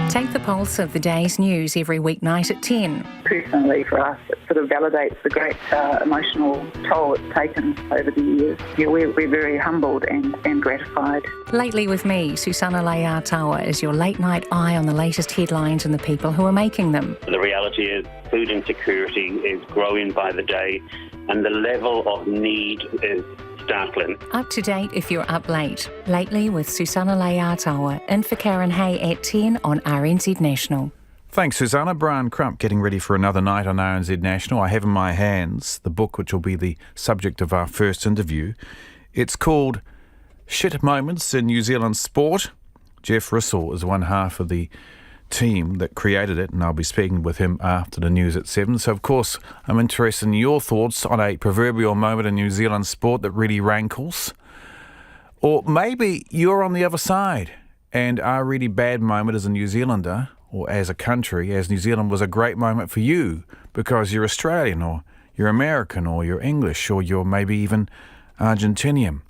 Take the pulse of the day's news every weeknight at 10. Personally, for us, it sort of validates the great emotional toll it's taken over the years. Yeah, we're very humbled and gratified. Lately with me, Susanna Leatawa, is your late-night eye on the latest headlines and the people who are making them. The reality is food insecurity is growing by the day, and the level of need is startling. Up to date if you're up late. Lately with Susanna Leatawa, in for Karen Hay at 10 on RNZ National. Thanks, Susanna. Brian Crump getting ready for another night on RNZ National. I have in my hands the book which will be the subject of our first interview. It's called Shit Moments in New Zealand Sport. Jeff Rissell is one half of the team that created it, and I'll be speaking with him after the news at 7. So, of course, I'm interested in your thoughts on a proverbial moment in New Zealand sport that really rankles. Or maybe you're on the other side, and our really bad moment as a New Zealander, or as a country, as New Zealand, was a great moment for you because you're Australian, or you're American, or you're English, or you're maybe even Argentinian.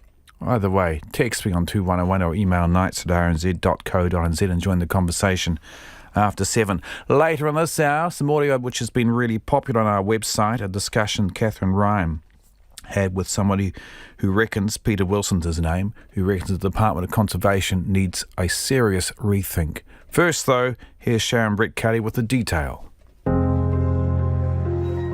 Either way, text me on 2101 or email nights@rnz.co.nz and join the conversation after 7. Later in this hour, some audio which has been really popular on our website, a discussion Catherine Ryan had with somebody who reckons, Peter Wilson's his name, who reckons the Department of Conservation needs a serious rethink. First, though, here's Sharon Brett Kelly with the detail.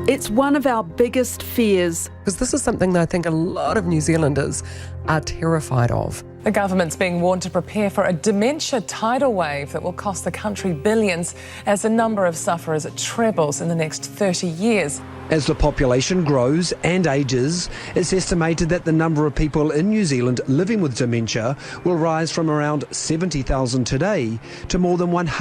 It's one of our biggest fears. Because this is something that I think a lot of New Zealanders are terrified of. The government's being warned to prepare for a dementia tidal wave that will cost the country billions as the number of sufferers trebles in the next 30 years. As the population grows and ages, it's estimated that the number of people in New Zealand living with dementia will rise from around 70,000 today to more than 100,000